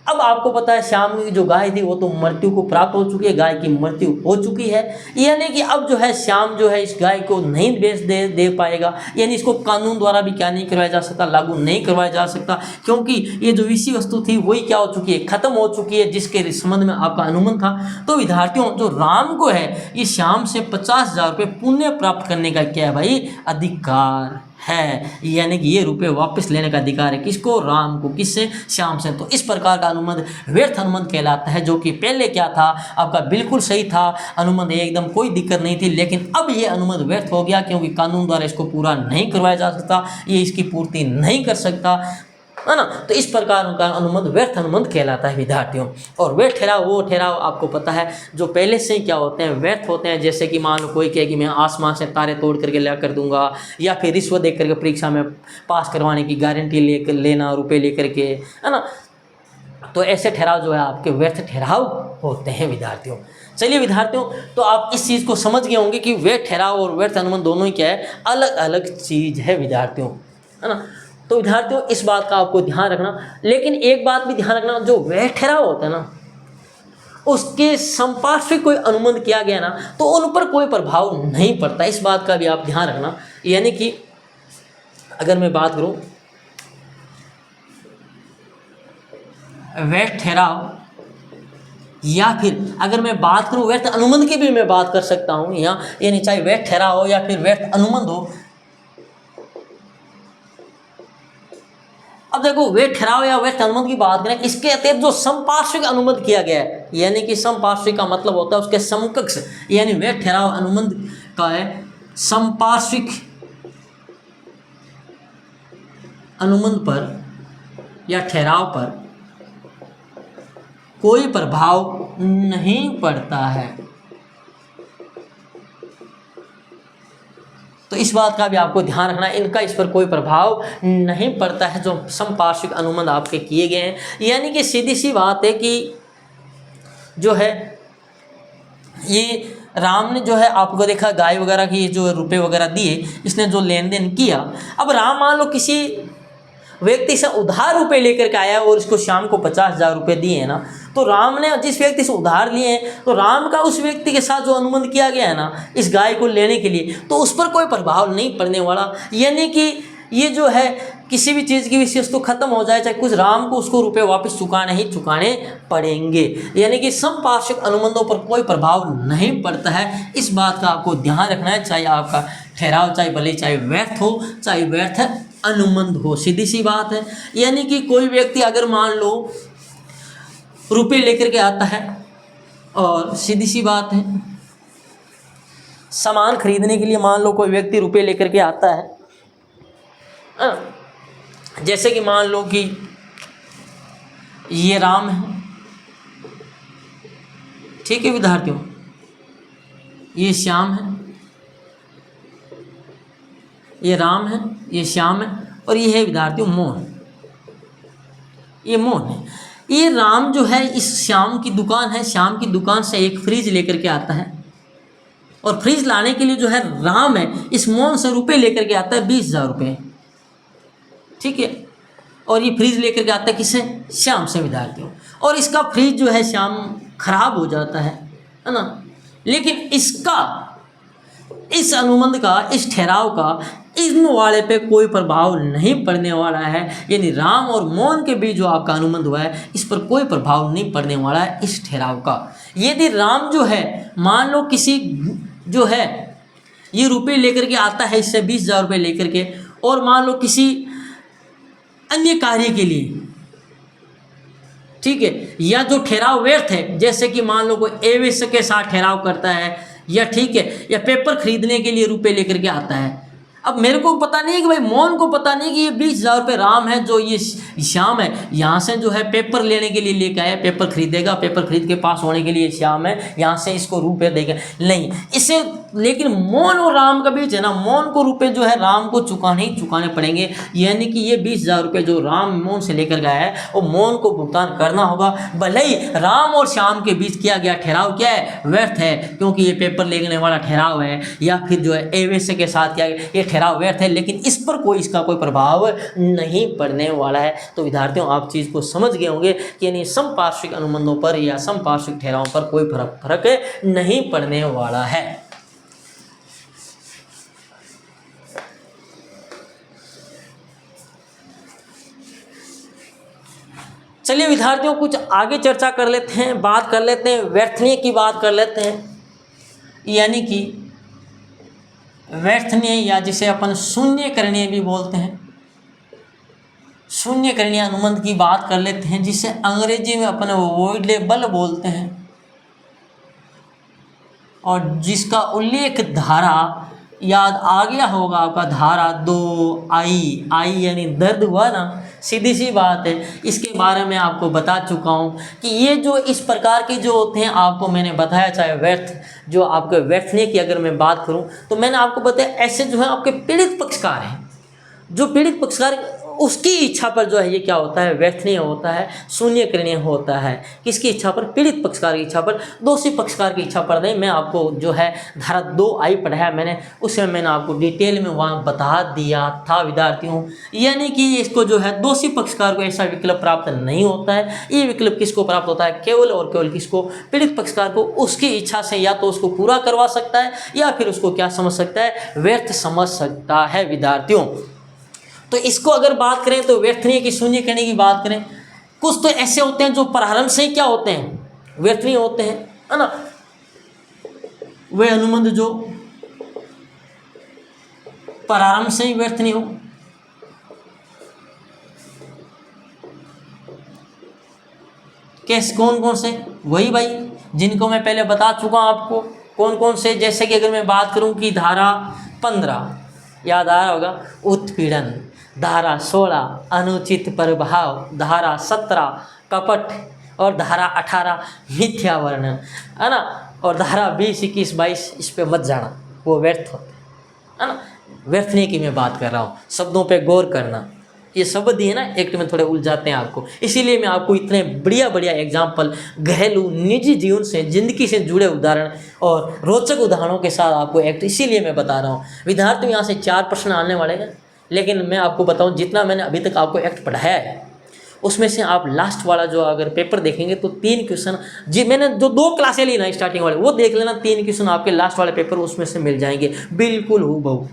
अब आपको पता है श्याम की जो गाय थी वो तो मृत्यु को प्राप्त हो चुकी है, गाय की मृत्यु हो चुकी है, यानी कि अब जो है श्याम जो है इस गाय को नहीं बेच दे पाएगा, यानी इसको कानून द्वारा भी क्या नहीं करवाया जा सकता, लागू नहीं करवाया जा सकता, क्योंकि ये जो विषय वस्तु थी वही क्या हो चुकी है, खत्म हो चुकी है, जिसके संबंध में आपका अनुमान था। तो विद्यार्थियों जो राम को है ये श्याम से 50,000 रुपये पुण्य प्राप्त करने का क्या है भाई, अधिकार है, यानी कि ये रुपए वापस लेने का अधिकार है किसको, राम को, किससे, श्याम से। तो इस प्रकार का अनुबंध व्यर्थ अनुबंध कहलाता है, जो कि पहले क्या था आपका बिल्कुल सही था, अनुबंध एकदम कोई दिक्कत नहीं थी, लेकिन अब ये अनुबंध व्यर्थ हो गया क्योंकि कानून द्वारा इसको पूरा नहीं करवाया जा सकता, ये इसकी पूर्ति नहीं कर सकता, है ना। तो इस प्रकार उनका अनुबंध व्यर्थ अनुबंध कहलाता है विद्यार्थियों। और व्यर्थ ठहराव वो ठहराव आपको पता है जो पहले से ही क्या होते हैं, व्यर्थ होते हैं। जैसे कि मान लो कोई कहे कि मैं आसमान से तारे तोड़ करके ला कर दूंगा, या फिर रिश्वत दे करके परीक्षा में पास करवाने की गारंटी लेना रुपये लेकर के, है ना। तो ऐसे ठहराव जो है आपके व्यर्थ ठहराव होते हैं विद्यार्थियों। चलिए विद्यार्थियों, तो आप इस चीज़ को समझ गए होंगे कि व्यर्थ ठहराव और व्यर्थ अनुबंध दोनों ही क्या है, अलग अलग चीज़ है विद्यार्थियों, है ना। तो विद्यार्थियों इस बात का आपको ध्यान रखना, लेकिन एक बात भी ध्यान रखना, जो व्यर्थ ठहराव होता है ना उसके संपार्श्विक कोई अनुबंध किया गया ना तो उन पर कोई प्रभाव नहीं पड़ता, इस बात का भी आप ध्यान रखना। यानी कि अगर मैं बात करूं व्यर्थ ठहराव या फिर अगर मैं बात करूँ व्यर्थ अनुबंध की भी मैं बात कर सकता हूँ यहाँ, यानी चाहे व्यर्थ ठहराव हो या फिर व्यर्थ अनुबंध हो। अब देखो व्यर्थ ठहराव या व्यर्थ अनुबंध की बात करें, इसके अतिरिक्त जो समपार्श्विक अनुबंध किया गया है, यानी कि समपार्श्विक का मतलब होता है उसके समकक्ष, यानी व्यर्थ ठहराव अनुबंध का है समपार्श्विक अनुबंध पर या ठहराव पर कोई प्रभाव नहीं पड़ता है। तो इस बात का भी आपको ध्यान रखना है, इनका इस पर कोई प्रभाव नहीं पड़ता है जो समपार्श्विक अनुबंध आपके किए गए हैं। यानी कि सीधी सी बात है कि जो है ये राम ने जो है आपको देखा गाय वगैरह की जो रुपए वगैरह दिए, इसने जो लेन देन किया। अब राम मान लो किसी व्यक्ति से उधार रुपए लेकर के आया और इसको शाम को 50,000 रुपये दिए हैं ना, तो राम ने जिस व्यक्ति से उधार लिए हैं, तो राम का उस व्यक्ति के साथ जो अनुबंध किया गया है ना इस गाय को लेने के लिए, तो उस पर कोई प्रभाव नहीं पड़ने वाला। यानी कि ये जो है किसी भी चीज़ की विशेष तो खत्म हो जाए चाहे कुछ, राम को उसको रुपए वापस चुकाने ही चुकाने पड़ेंगे। यानी कि समपार्श्विक अनुबंधों पर कोई प्रभाव नहीं पड़ता है, इस बात का आपको ध्यान रखना है। चाहे आपका ठहराव चाहे भले चाहे व्यर्थ हो चाहे व्यर्थ अनुबंध हो, सीधी सी बात है। यानी कि कोई व्यक्ति अगर मान लो रुपए लेकर के आता है और सीधी सी बात है सामान खरीदने के लिए मान लो कोई व्यक्ति रुपए लेकर के आता है, जैसे कि मान लो कि ये राम है, ठीक है विद्यार्थियों, ये श्याम है, ये राम है, ये श्याम है और ये है विद्यार्थियों मोहन। ये मोहन है। ये राम जो है इस श्याम की दुकान है, श्याम की दुकान से एक फ्रिज लेकर के आता है और फ्रिज लाने के लिए जो है राम है इस मोहन से रुपए लेकर के आता है 20,000 रुपये, ठीक है। और ये फ्रिज लेकर के आता है किससे? श्याम से विद्यार्थियों। और इसका फ्रिज जो है श्याम खराब हो जाता है ना। लेकिन इसका इस अनुबंध का इस ठहराव का इन वाले पे कोई प्रभाव नहीं पड़ने वाला है। यानी राम और मोहन के बीच जो आपका अनुबंध हुआ है इस पर कोई प्रभाव नहीं पड़ने वाला है इस ठहराव का। यदि राम जो है मान लो किसी जो है ये रुपए लेकर के आता है इससे 20,000 रुपये लेकर के, और मान लो किसी अन्य कार्य के लिए, ठीक है, या जो ठहराव व्यर्थ है, जैसे कि मान लो कोई एवज के साथ ठहराव करता है या ठीक है या पेपर खरीदने के लिए रुपए लेकर के आता है। अब मेरे को पता नहीं है कि भाई मोहन को पता नहीं कि ये 20,000 रुपये राम है जो ये श्याम है यहाँ से जो है पेपर लेने के लिए लेकर आया, पेपर खरीदेगा, पेपर खरीद के पास होने के लिए श्याम है यहाँ से इसको रुपये देगा नहीं इसे। लेकिन मोहन और राम का बीच है ना, मोहन को रुपये जो है राम को चुकाने ही चुकाने पड़ेंगे। यानी कि ये 20,000 रुपये जो राम मोहन से लेकर गया है वो मोहन को भुगतान करना होगा, भले ही राम और श्याम के बीच किया गया ठहराव क्या है? व्यर्थ है, क्योंकि ये पेपर लेने वाला ठहराव है, या फिर जो है एवज के साथ किया गया ये ठहराव व्यर्थ है, लेकिन इस पर इसका कोई प्रभाव नहीं पड़ने वाला है। तो विद्यार्थियों आप चीज़ को समझ गए होंगे कि यानी समपार्श्विक अनुबंधों पर या समपार्श्विक ठहरावों पर कोई फर्क नहीं पड़ने वाला है। चलिए विद्यार्थियों कुछ आगे चर्चा कर लेते हैं, बात कर लेते हैं व्यर्थनीय की बात कर लेते हैं। यानी कि व्यर्थनीय या जिसे अपन शून्यकरणीय भी बोलते हैं, शून्यकरणीय अनुबंध की बात कर लेते हैं, जिसे अंग्रेजी में अपन वॉइडेबल बोलते हैं और जिसका उल्लेख धारा याद आ गया होगा आपका, धारा 2 आई यानी दर्द हुआ ना, सीधी सी बात है। इसके बारे में आपको बता चुका हूँ कि ये जो इस प्रकार के जो होते हैं आपको मैंने बताया, चाहे व्यर्थ जो आपके व्यर्थनीय की अगर मैं बात करूँ तो मैंने आपको बताया ऐसे जो है आपके पीड़ित पक्षकार हैं, जो पीड़ित पक्षकार उसकी इच्छा पर जो है ये क्या होता है? व्यर्थनीय होता है, शून्यकरणीय होता है। किसकी इच्छा पर? पीड़ित पक्षकार की इच्छा पर, दोषी पक्षकार की इच्छा पर नहीं। मैं आपको जो है धारा 2 पढ़ाया मैंने, उसमें मैंने आपको डिटेल में वहाँ बता दिया था विद्यार्थियों। यानी कि इसको जो है दोषी पक्षकार को ऐसा विकल्प प्राप्त नहीं होता है। ये विकल्प किसको प्राप्त होता है? केवल और केवल किसको? पीड़ित पक्षकार को। उसकी इच्छा से या तो उसको पूरा करवा सकता है या फिर उसको क्या समझ सकता है? व्यर्थ समझ सकता है विद्यार्थियों। तो इसको अगर बात करें तो व्यर्थनीय की शून्यकरणीय की बात करें, कुछ तो ऐसे होते हैं जो प्रारंभ से ही क्या होते हैं? व्यर्थ नहीं होते हैं, है ना। वे अनुबंध जो प्रारंभ से ही व्यर्थ नहीं हो। कैसे, कौन कौन से, वही भाई जिनको मैं पहले बता चुका हूँ आपको, कौन कौन से। जैसे कि अगर मैं बात करूँ कि धारा 15 याद आ रहा होगा, उत्पीड़न, धारा 16 अनुचित प्रभाव, धारा 17 कपट, और धारा 18 मिथ्या वर्णन, है ना। और धारा 20, 21, 22 इस पे मत जाना, वो व्यर्थ होते हैं, है ना। व्यर्थ नहीं की मैं बात कर रहा हूँ, शब्दों पे गौर करना। ये शब्द ही है ना एक्ट में थोड़े उलझाते हैं आपको, इसीलिए मैं आपको इतने बढ़िया बढ़िया एग्जाम्पल, घरेलू निजी जीवन से, जिंदगी से जुड़े उदाहरण और रोचक उदाहरणों के साथ आपको एक्ट इसीलिए मैं बता रहा हूँ। विद्यार्थियों यहाँ से 4 प्रश्न आने वाले हैं, लेकिन मैं आपको बताऊँ जितना मैंने अभी तक आपको एक्ट पढ़ाया है उसमें से आप लास्ट वाला जो अगर पेपर देखेंगे तो 3 क्वेश्चन, जी मैंने जो 2 क्लासें ली ना स्टार्टिंग वाले, वो देख लेना, 3 क्वेश्चन आपके लास्ट वाले पेपर उसमें से मिल जाएंगे बिल्कुल हूबहू,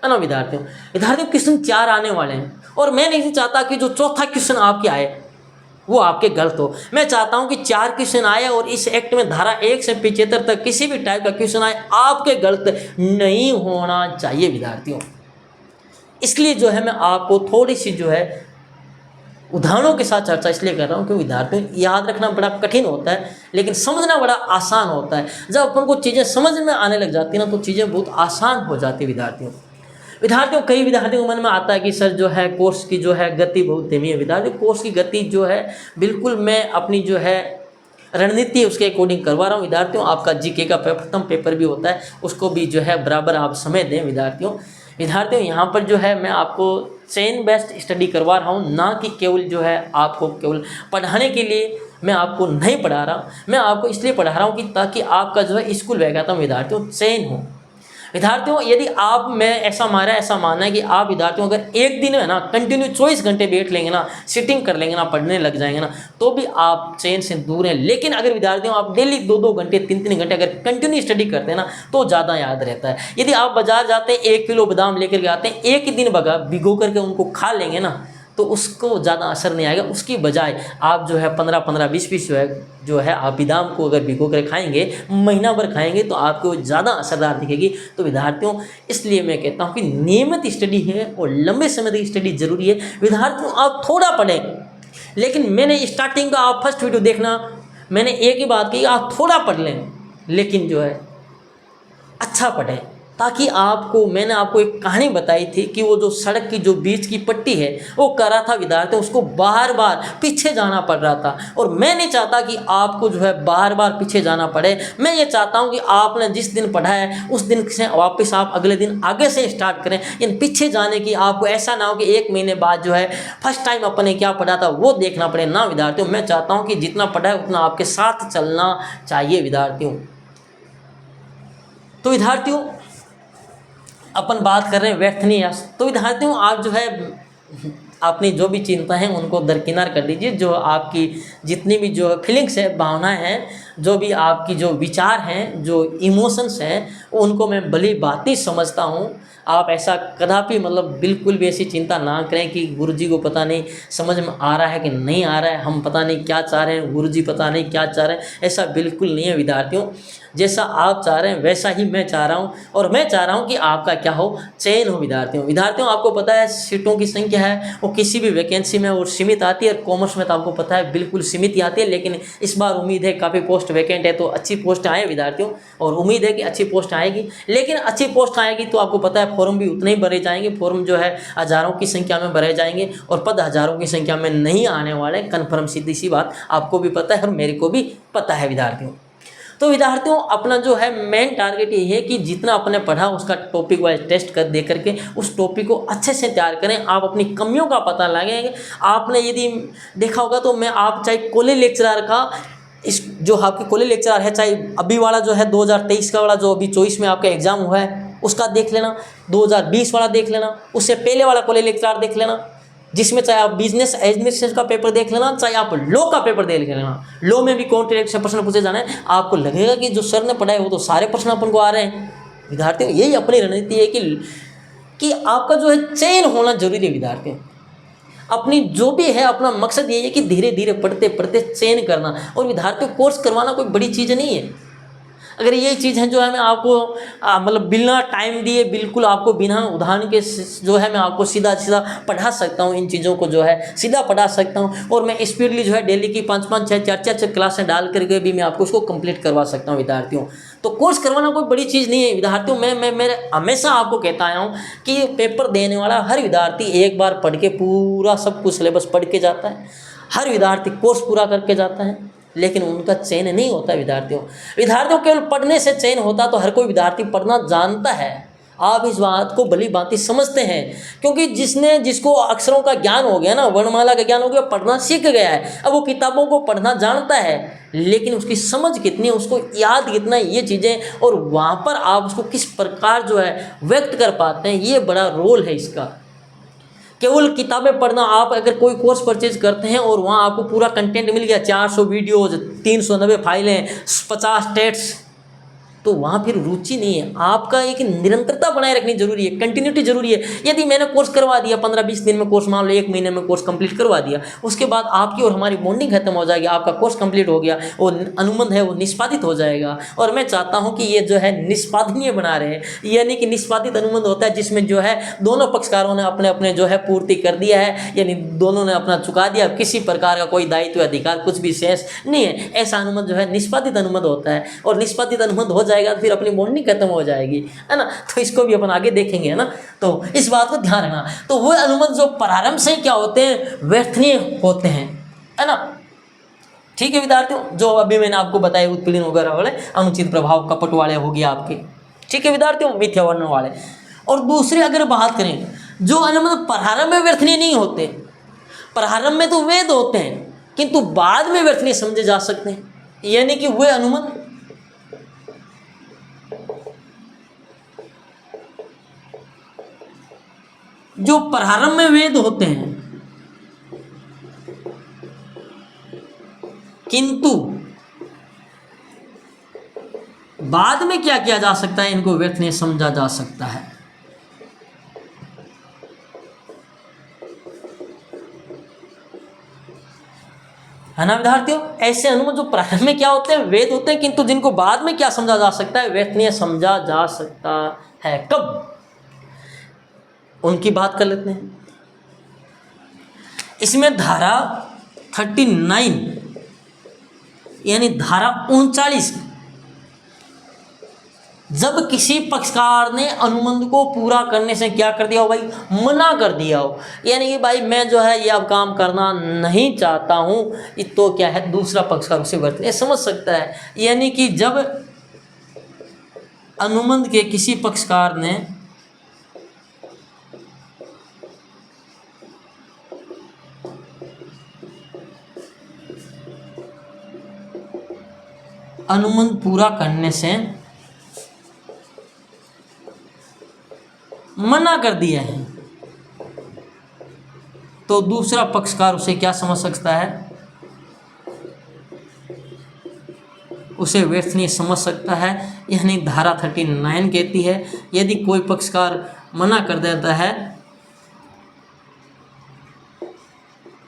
है ना। विद्यार्थियों क्वेश्चन 4 आने वाले हैं, और मैं नहीं चाहता कि जो चौथा क्वेश्चन आपके आए वो आपके गलत हो। मैं चाहता हूं कि 4 क्वेश्चन आए और इस एक्ट में धारा 1 से 75 तक किसी भी टाइप का क्वेश्चन आए आपके गलत नहीं होना चाहिए विद्यार्थियों। इसलिए जो है मैं आपको थोड़ी सी जो है उदाहरणों के साथ चर्चा इसलिए कर रहा हूँ कि विद्यार्थियों याद रखना बड़ा कठिन होता है, लेकिन समझना बड़ा आसान होता है। जब अपन को चीज़ें समझ में आने लग जाती है ना, तो चीज़ें बहुत आसान हो जाती है विद्यार्थियों। कई विद्यार्थियों के मन में आता है कि सर जो है कोर्स की जो है गति बहुत धीमी है। विद्यार्थियों कोर्स की गति जो है बिल्कुल मैं अपनी जो है रणनीति उसके अकॉर्डिंग करवा रहा हूँ। विद्यार्थियों आपका जीके का प्रथम पेपर भी होता है, उसको भी जो है बराबर आप समय दें विद्यार्थियों यहाँ पर जो है मैं आपको चेन बेस्ड स्टडी करवा रहा हूँ, ना कि केवल जो है आपको केवल पढ़ाने के लिए मैं आपको नहीं पढ़ा रहा। मैं आपको इसलिए पढ़ा रहा हूँ कि ताकि आपका जो है स्कूल बैगाता विद्यार्थियों चेन हो। विद्यार्थियों यदि आप, मैं ऐसा मानना है कि आप विद्यार्थियों अगर एक दिन है ना कंटिन्यू 24 घंटे बैठ लेंगे ना, सिटिंग कर लेंगे ना, पढ़ने लग जाएंगे ना, तो भी आप चैन से दूर हैं। लेकिन अगर विद्यार्थियों आप डेली 2-2 घंटे 3-3 घंटे अगर कंटिन्यू स्टडी करते हैं ना, तो ज़्यादा याद रहता है। यदि आप बाजार जाते हैं 1 किलो बादाम लेकर के आते हैं, एक ही दिन भिगो करके उनको खा लेंगे ना, तो उसको ज़्यादा असर नहीं आएगा। उसकी बजाय आप जो है 15-15, 20-20 जो है आप बादाम को अगर भिगो कर खाएंगे, महीना भर खाएंगे, तो आपको ज़्यादा असरदार दिखेगी। तो विद्यार्थियों इसलिए मैं कहता हूँ कि नियमित स्टडी है और लंबे समय तक स्टडी जरूरी है। विद्यार्थियों आप थोड़ा पढ़ें, लेकिन मैंने स्टार्टिंग का आप फर्स्ट वीडियो देखना, मैंने एक ही बात की, आप थोड़ा पढ़ लें, लेकिन जो है अच्छा पढ़ें, ताकि आपको, मैंने आपको एक कहानी बताई थी कि वो जो सड़क की जो बीच की पट्टी है वो कर रहा था विद्यार्थी, उसको बार बार पीछे जाना पड़ रहा था। और मैं नहीं चाहता कि आपको जो है बार बार पीछे जाना पड़े। मैं ये चाहता हूँ कि आपने जिस दिन पढ़ा है उस दिन से वापस आप अगले दिन आगे से स्टार्ट करें। इन पीछे जाने की आपको ऐसा ना हो कि 1 महीने बाद जो है फर्स्ट टाइम अपने क्या पढ़ा था वो देखना पड़े ना विद्यार्थियों। मैं चाहता हूँ कि जितना पढ़ा है उतना आपके साथ चलना चाहिए विद्यार्थियों। तो विद्यार्थियों अपन बात कर रहे हैं व्यर्थ नहीं। तो विद्यार्थियों आप जो है अपनी जो भी चिंता है उनको दरकिनार कर दीजिए। जो आपकी जितनी भी जो फीलिंग्स है, भावनाएं हैं, जो भी आपकी जो विचार हैं, जो इमोशंस हैं, उनको मैं भली भांति समझता हूँ। आप ऐसा कदापि बिल्कुल भी ऐसी चिंता ना करें कि गुरुजी को पता नहीं समझ में आ रहा है कि नहीं आ रहा है, हम पता नहीं क्या चाह रहे हैं, गुरुजी पता नहीं क्या चाह रहे हैं। ऐसा बिल्कुल नहीं है विद्यार्थियों। जैसा आप चाह रहे हैं वैसा ही मैं चाह रहा हूँ, और मैं चाह रहा हूँ कि आपका क्या हो, चयन हो विद्यार्थियों। आपको पता है सीटों की संख्या है वो किसी भी वैकेंसी में और सीमित आती है। कॉमर्स में तो आपको पता है बिल्कुल सीमित ही आती है, लेकिन इस बार उम्मीद है काफ़ी पोस्ट वैकेंट है, तो अच्छी पोस्ट आए विद्यार्थियों, और उम्मीद है कि अच्छी पोस्ट आएगी। लेकिन अच्छी पोस्ट आएगी तो आपको पता है फॉर्म भी उतने ही भरे जाएंगे। फॉर्म जो है हज़ारों की संख्या में भरे जाएंगे और पद हज़ारों की संख्या में नहीं आने वाले, कन्फर्म सीधी सी बात आपको भी पता है और मेरे को भी पता है विद्यार्थियों। तो विद्यार्थियों अपना जो है मेन टारगेट ये है कि जितना अपने पढ़ा उसका टॉपिक वाइज टेस्ट कर दे करके उस टॉपिक को अच्छे से तैयार करें। आप अपनी कमियों का पता लगाएंगे। आपने यदि देखा होगा तो मैं आप चाहे कॉलेज लेक्चरर का इस जो आपके कॉलेज लेक्चरर है, चाहे अभी वाला जो है 2023 का वाला जो अभी 24 में आपका एग्जाम हुआ है उसका देख लेना, 2020 वाला देख लेना, उससे पहले वाला कॉलेज लेक्चरर देख लेना, जिसमें चाहे आप बिजनेस एडमिनिस्ट्रेशन का पेपर देख लेना, चाहे आप लॉ का पेपर देख लेना। लॉ में भी कॉन्ट्रैक्ट से प्रश्न पूछे जाना है। आपको लगेगा कि जो सर ने पढ़ा है वो तो सारे प्रश्न अपन को आ रहे हैं। विद्यार्थियों यही अपनी रणनीति है कि आपका जो है चयन होना जरूरी है विद्यार्थियों। अपनी जो भी है अपना मकसद ये है कि धीरे धीरे पढ़ते पढ़ते चयन करना, और विद्यार्थियों को कोर्स करवाना कोई बड़ी चीज़ नहीं है। अगर ये चीज़ है जो है मैं आपको मतलब बिना टाइम दिए, बिल्कुल आपको बिना उदाहरण के जो है मैं आपको सीधा सीधा पढ़ा सकता हूँ, इन चीज़ों को जो है सीधा पढ़ा सकता हूँ, और मैं स्पीडली जो है डेली की 5-5, 6, 4-4 क्लासें डाल करके भी मैं आपको उसको कंप्लीट करवा सकता हूँ विद्यार्थियों। तो कोर्स करवाना कोई बड़ी चीज़ नहीं है विद्यार्थियों। मैं मेरे हमेशा आपको कहता आया हूँ कि पेपर देने वाला हर विद्यार्थी एक बार पढ़ के पूरा सब कुछ सिलेबस पढ़ के जाता है, हर विद्यार्थी कोर्स पूरा करके जाता है, लेकिन उनका चयन नहीं होता विद्यार्थियों केवल पढ़ने से चयन होता तो हर कोई विद्यार्थी पढ़ना जानता है। आप इस बात को भली भांति समझते हैं, क्योंकि जिसको अक्षरों का ज्ञान हो गया ना, वर्णमाला का ज्ञान हो गया, पढ़ना सीख गया है, अब वो किताबों को पढ़ना जानता है, लेकिन उसकी समझ कितनी है, उसको याद कितना है, ये चीज़ें, और वहाँ पर आप उसको किस प्रकार जो है व्यक्त कर पाते हैं, ये बड़ा रोल है इसका। केवल किताबें पढ़ना, आप अगर कोई कोर्स परचेज करते हैं और वहाँ आपको पूरा कंटेंट मिल गया, 400 वीडियोज़, 390 फाइलें, 50 टेट्स, तो वहाँ फिर रुचि नहीं है। आपका एक निरंतरता बनाए रखनी जरूरी है, कंटिन्यूटी जरूरी है। यदि मैंने कोर्स करवा दिया 15-20 दिन में कोर्स, मान लो 1 महीने में कोर्स कंप्लीट करवा दिया, उसके बाद आपकी और हमारी बॉन्डिंग खत्म हो जाएगी, आपका कोर्स कंप्लीट हो गया, वो अनुबंध है वो निष्पादित हो जाएगा। और मैं चाहता हूँ कि ये जो है निष्पादनीय बना रहे, यानी कि निष्पादित अनुबंध होता है जिसमें जो है दोनों पक्षकारों ने अपने अपने जो है पूर्ति कर दिया है, यानी दोनों ने अपना चुका दिया, किसी प्रकार का कोई दायित्व अधिकार कुछ भी शेष नहीं है। ऐसा अनुबंध जो है निष्पादित अनुबंध होता है, और निष्पादित अनुबंध हो जाएगा फिर अपनी बॉन्डिंग खत्म हो जाएगी, है ना। तो इसको भी अपन आगे देखेंगे, है ना। तो इस बात को ध्यान रखना। तो वो अनुबंध जो प्रारंभ से क्या होते हैं, व्यर्थनीय होते हैं, है ना। ठीक है विद्यार्थियों, जो अभी मैंने आपको बताया उत्पीड़न वगैरह वाले, अनुचित प्रभाव कपट वाले हो गया आपके, ठीक है विद्यार्थियों, मिथ्या वर्णन वाले। और दूसरे अगर बात करें, जो अनुबंध प्रारंभ में व्यर्थनीय नहीं होते, प्रारंभ में तो वेद होते हैं किंतु बाद में व्यर्थनीय समझे जा सकते हैं, यानी कि वे अनुबंध जो प्रारंभ में वेद होते हैं किंतु बाद में क्या किया जा सकता है, इनको व्यर्थनीय समझा जा सकता है। है ना विद्यार्थियों, ऐसे अनुबंध जो प्रारंभ में क्या होते हैं, वेद होते हैं, किंतु जिनको बाद में क्या समझा जा सकता है, व्यर्थनीय समझा जा सकता है। कब, उनकी बात कर लेते हैं। इसमें धारा 39 यानी धारा 39, जब किसी पक्षकार ने अनुबंध को पूरा करने से क्या कर दिया हो भाई, मना कर दिया हो, यानी कि भाई मैं जो है ये अब काम करना नहीं चाहता हूँ, तो क्या है, दूसरा पक्षकार उसे व्यर्थनीय समझ सकता है। यानी कि जब अनुबंध के किसी पक्षकार ने अनुबंध पूरा करने से मना कर दिया है, तो दूसरा पक्षकार उसे क्या समझ सकता है, उसे व्यर्थनीय समझ सकता है। यानी धारा 39 कहती है, यदि कोई पक्षकार मना कर देता है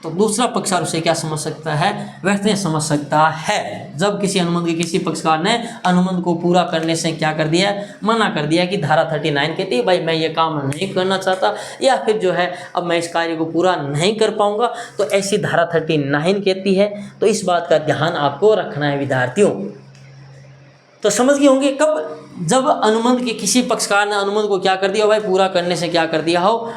तो दूसरा पक्षकार उसे क्या समझ सकता है, व्यर्थनीय समझ सकता है। जब किसी अनुबंध के किसी पक्षकार ने अनुबंध को पूरा करने से क्या कर दिया, मना कर दिया, कि धारा 39 कहती है भाई मैं ये काम नहीं करना चाहता, या फिर जो है अब मैं इस कार्य को पूरा नहीं कर पाऊंगा, तो ऐसी धारा 39 कहती है। तो इस बात का ध्यान आपको रखना है विद्यार्थियों। तो समझ गए होंगे, कब, जब अनुबंध के किसी पक्षकार ने अनुबंध को क्या कर दिया हो भाई, पूरा करने से क्या कर दिया हो,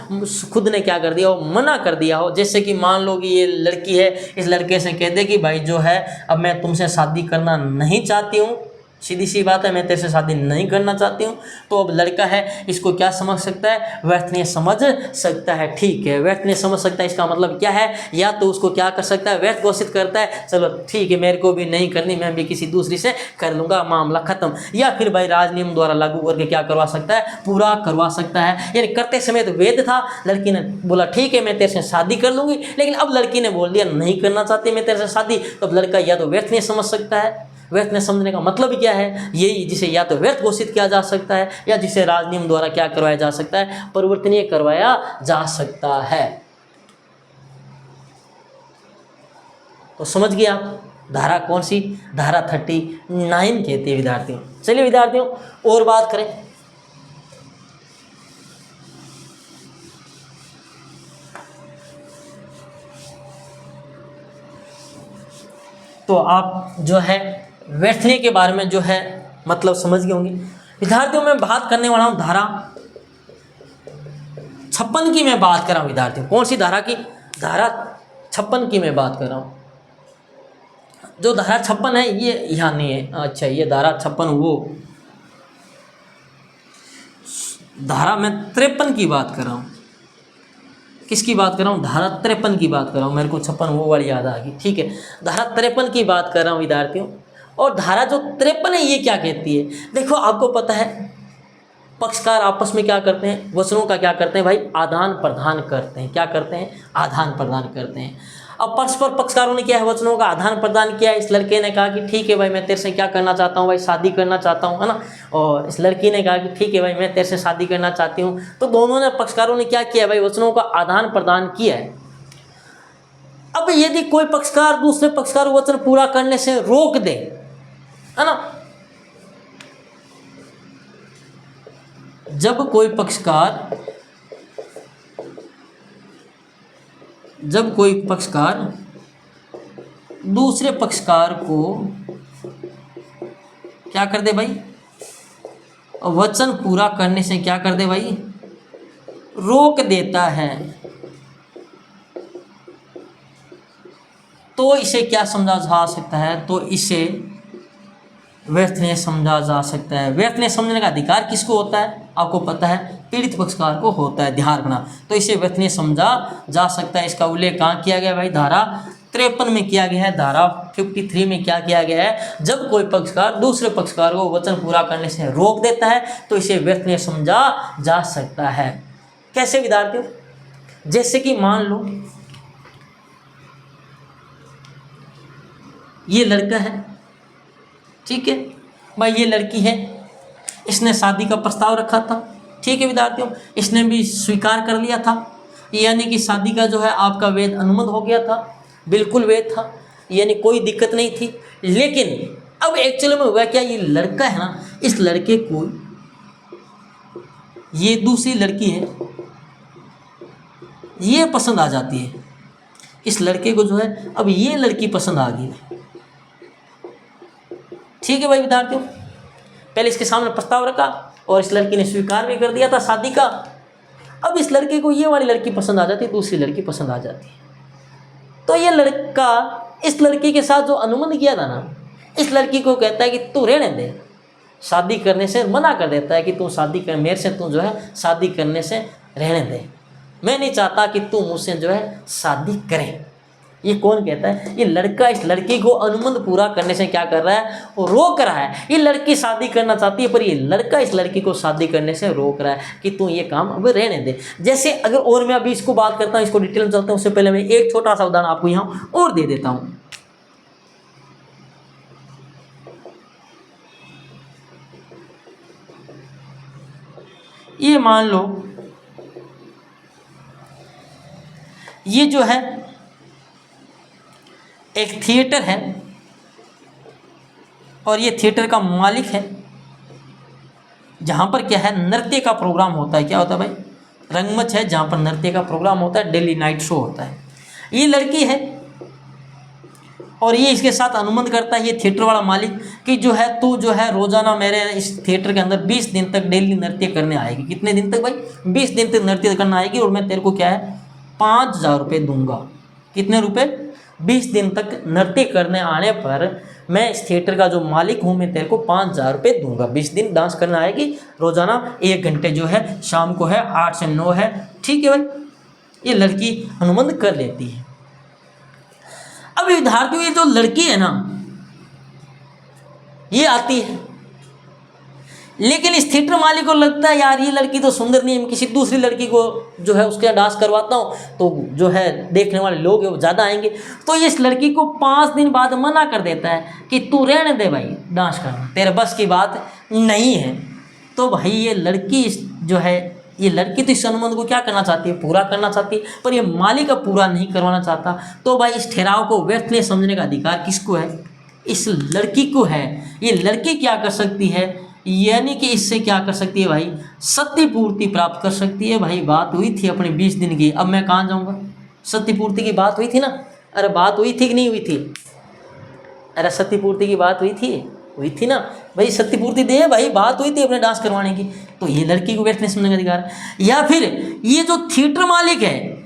खुद ने क्या कर दिया हो, मना कर दिया हो। जैसे कि मान लो कि ये लड़की है, इस लड़के से कह दे कि भाई जो है अब मैं तुमसे शादी करना नहीं चाहती हूँ, सीधी सी बात है, मैं तेरे से शादी नहीं करना चाहती हूँ। तो अब लड़का है, इसको क्या समझ सकता है, व्यर्थनीय समझ सकता है। ठीक है, व्यर्थनीय समझ सकता है, इसका मतलब क्या है, या तो उसको क्या कर सकता है, व्यर्थ घोषित करता है, चलो ठीक है मेरे को भी नहीं करनी, मैं भी किसी दूसरी से कर लूँगा, मामला खत्म। या फिर भाई राजनियम द्वारा लागू करके क्या करवा सकता है, पूरा करवा सकता है। यानी करते समय तो वेद था, लड़की ने बोला ठीक है मैं तेरे से शादी कर लूँगी, लेकिन अब लड़की ने बोल दिया नहीं करना चाहती मैं तेरे से शादी, तो अब लड़का या तो व्यर्थनीय समझ सकता है। व्यर्थ समझने का मतलब क्या है, यही जिसे या तो व्यर्थ घोषित किया जा सकता है, या जिसे राजनियम द्वारा क्या करवाया जा सकता है, परिवर्तनीय करवाया जा सकता है। तो समझ गए आप धारा कौन सी, धारा 39 कहती है विद्यार्थियों। चलिए विद्यार्थियों और बात करें। तो आप जो है व्यर्थने के बारे में जो है मतलब समझ गए होंगे। विद्यार्थियों मैं बात करने वाला हूँ धारा 56 की मैं बात कर रहा हूँ विद्यार्थियों। कौन सी धारा की, धारा 56 की मैं बात कर रहा हूँ। जो धारा 56 है ये यहाँ नहीं है, अच्छा ये धारा 56 वो धारा मैं 53 की बात कर रहा हूँ। किसकी बात कर रहा हूँ, धारा 53 की बात कर रहा हूँ। मेरे को 56 वो वाली याद आ गई, ठीक है। धारा 53 की बात कर रहा हूँ विद्यार्थियों। और धारा जो 53 है ये क्या कहती है, देखो आपको पता है पक्षकार आपस में क्या करते हैं, वचनों का क्या करते हैं भाई, आदान प्रदान करते हैं। क्या करते हैं, आदान प्रदान करते हैं। अब परस्पर पक्षकारों ने क्या है, वचनों का आदान प्रदान किया। इस लड़के ने कहा कि ठीक है भाई मैं तेरे से क्या करना चाहता हूँ भाई, शादी करना चाहता हूँ, है ना। और इस लड़की ने कहा कि ठीक है भाई मैं तेरे से शादी करना चाहती हूँ। तो दोनों ने पक्षकारों ने क्या किया भाई, वचनों का आदान प्रदान किया है। अब यदि कोई पक्षकार दूसरे पक्षकार वचन पूरा करने से रोक दे, है ना, जब कोई पक्षकार दूसरे पक्षकार को क्या कर दे भाई, वचन पूरा करने से क्या कर दे भाई, रोक देता है, तो इसे क्या समझा जा सकता है, तो इसे व्यर्थने समझा जा सकता है। व्यर्थने समझने का अधिकार किसको होता है, आपको पता है पीड़ित पक्षकार को होता है, ध्यान रखना। तो इसे व्यर्थने समझा जा सकता है। इसका उल्लेख कहाँ किया गया भाई, धारा 53 में किया गया है। धारा 53 में क्या किया गया है, जब कोई पक्षकार दूसरे पक्षकार को वचन पूरा करने से रोक देता है तो इसे व्यर्थने समझा जा सकता है। कैसे विद्यार्थियों, जैसे कि मान लो ये लड़का है, ठीक है भाई, ये लड़की है, इसने शादी का प्रस्ताव रखा था, ठीक है विद्यार्थियों, इसने भी स्वीकार कर लिया था, यानी कि शादी का जो है आपका वेद अनुमत हो गया था, बिल्कुल वेद था, यानी कोई दिक्कत नहीं थी। लेकिन अब एक्चुअली में हुआ क्या, ये लड़का है ना, इस लड़के को ये दूसरी लड़की है ये पसंद आ जाती है। इस लड़के को जो है अब ये लड़की पसंद आ गई, ठीक है भाई विद्यार्थियों। पहले इसके सामने प्रस्ताव रखा और इस लड़की ने स्वीकार भी कर दिया था शादी का। अब इस लड़के को ये वाली लड़की पसंद आ जाती है, दूसरी लड़की पसंद आ जाती है। तो ये लड़का इस लड़की के साथ जो अनुबंध किया था ना, इस लड़की को कहता है कि तू रहने दे, शादी करने से मना कर देता है कि तू शादी कर, मेरे से तू जो है शादी करने से रहने दे, मैं नहीं चाहता कि तू मुझसे जो है शादी करे। ये कौन कहता है, ये लड़का इस लड़की को अनुबंध पूरा करने से क्या कर रहा है, वो रोक रहा है। ये लड़की शादी करना चाहती है पर ये लड़का इस लड़की को शादी करने से रोक रहा है कि तू ये काम अब रहने दे। जैसे अगर और मैं अभी इसको बात करता हूँ, इसको डिटेल में चलता हूँ, उससे पहले मैं एक छोटा सा उदाहरण आपको यहाँ और दे देता हूँ। ये मान लो ये जो है एक थिएटर है और ये थिएटर का मालिक है, जहाँ पर क्या है नृत्य का प्रोग्राम होता है। क्या होता है भाई, रंगमंच है जहाँ पर नृत्य का प्रोग्राम होता है, डेली नाइट शो होता है। ये लड़की है और ये इसके साथ अनुबंध करता है, ये थिएटर वाला मालिक, कि जो है तू जो है रोजाना मेरे इस थिएटर के अंदर 20 दिन तक डेली नृत्य करने आएगी। कितने दिन तक भाई, 20 दिन तक नृत्य करना आएगी और मैं तेरे को क्या है 5,000 रुपये दूंगा। कितने रुपए, 20 दिन तक नृत्य करने आने पर मैं इस थिएटर का जो मालिक हूँ, मैं तेरे को 5,000 रुपये दूंगा। 20 दिन डांस करने आएगी, रोजाना 1 घंटे जो है शाम को है 8 से 9 है, ठीक है भाई। ये लड़की अनुबंध कर लेती है। अब विद्यार्थियों ये जो लड़की है ना, ये आती है, लेकिन इस थिएटर मालिक को लगता है यार ये लड़की तो सुंदर नहीं है, मैं किसी दूसरी लड़की को जो है उसके डांस करवाता हूँ तो जो है देखने वाले लोग हैं वो ज़्यादा आएंगे। तो ये इस लड़की को 5 दिन बाद मना कर देता है कि तू रहने दे भाई, डांस करना तेरे बस की बात नहीं है। तो भाई ये लड़की जो है ये लड़की तो इस अनुबंध को क्या करना चाहती है, पूरा करना चाहती है, पर ये मालिक अब पूरा नहीं करवाना चाहता। तो भाई इस ठहराव को व्यर्थ नहीं समझने का अधिकार किसको है, इस लड़की को है। ये लड़की क्या कर सकती है, यानी कि इससे क्या कर सकती है भाई, सत्य पूर्ति प्राप्त कर सकती है। भाई बात हुई थी अपने 20 दिन की, अब मैं कहाँ जाऊँगा, सत्य पूर्ति की बात हुई थी ना, अरे बात हुई थी कि नहीं हुई थी, अरे सत्य पूर्ति की बात हुई थी ना भाई, सत्य पूर्ति दे भाई, बात हुई थी अपने डांस करवाने की। तो ये लड़की को व्यर्थ नहीं समझने का अधिकार है। या फिर ये जो थिएटर मालिक है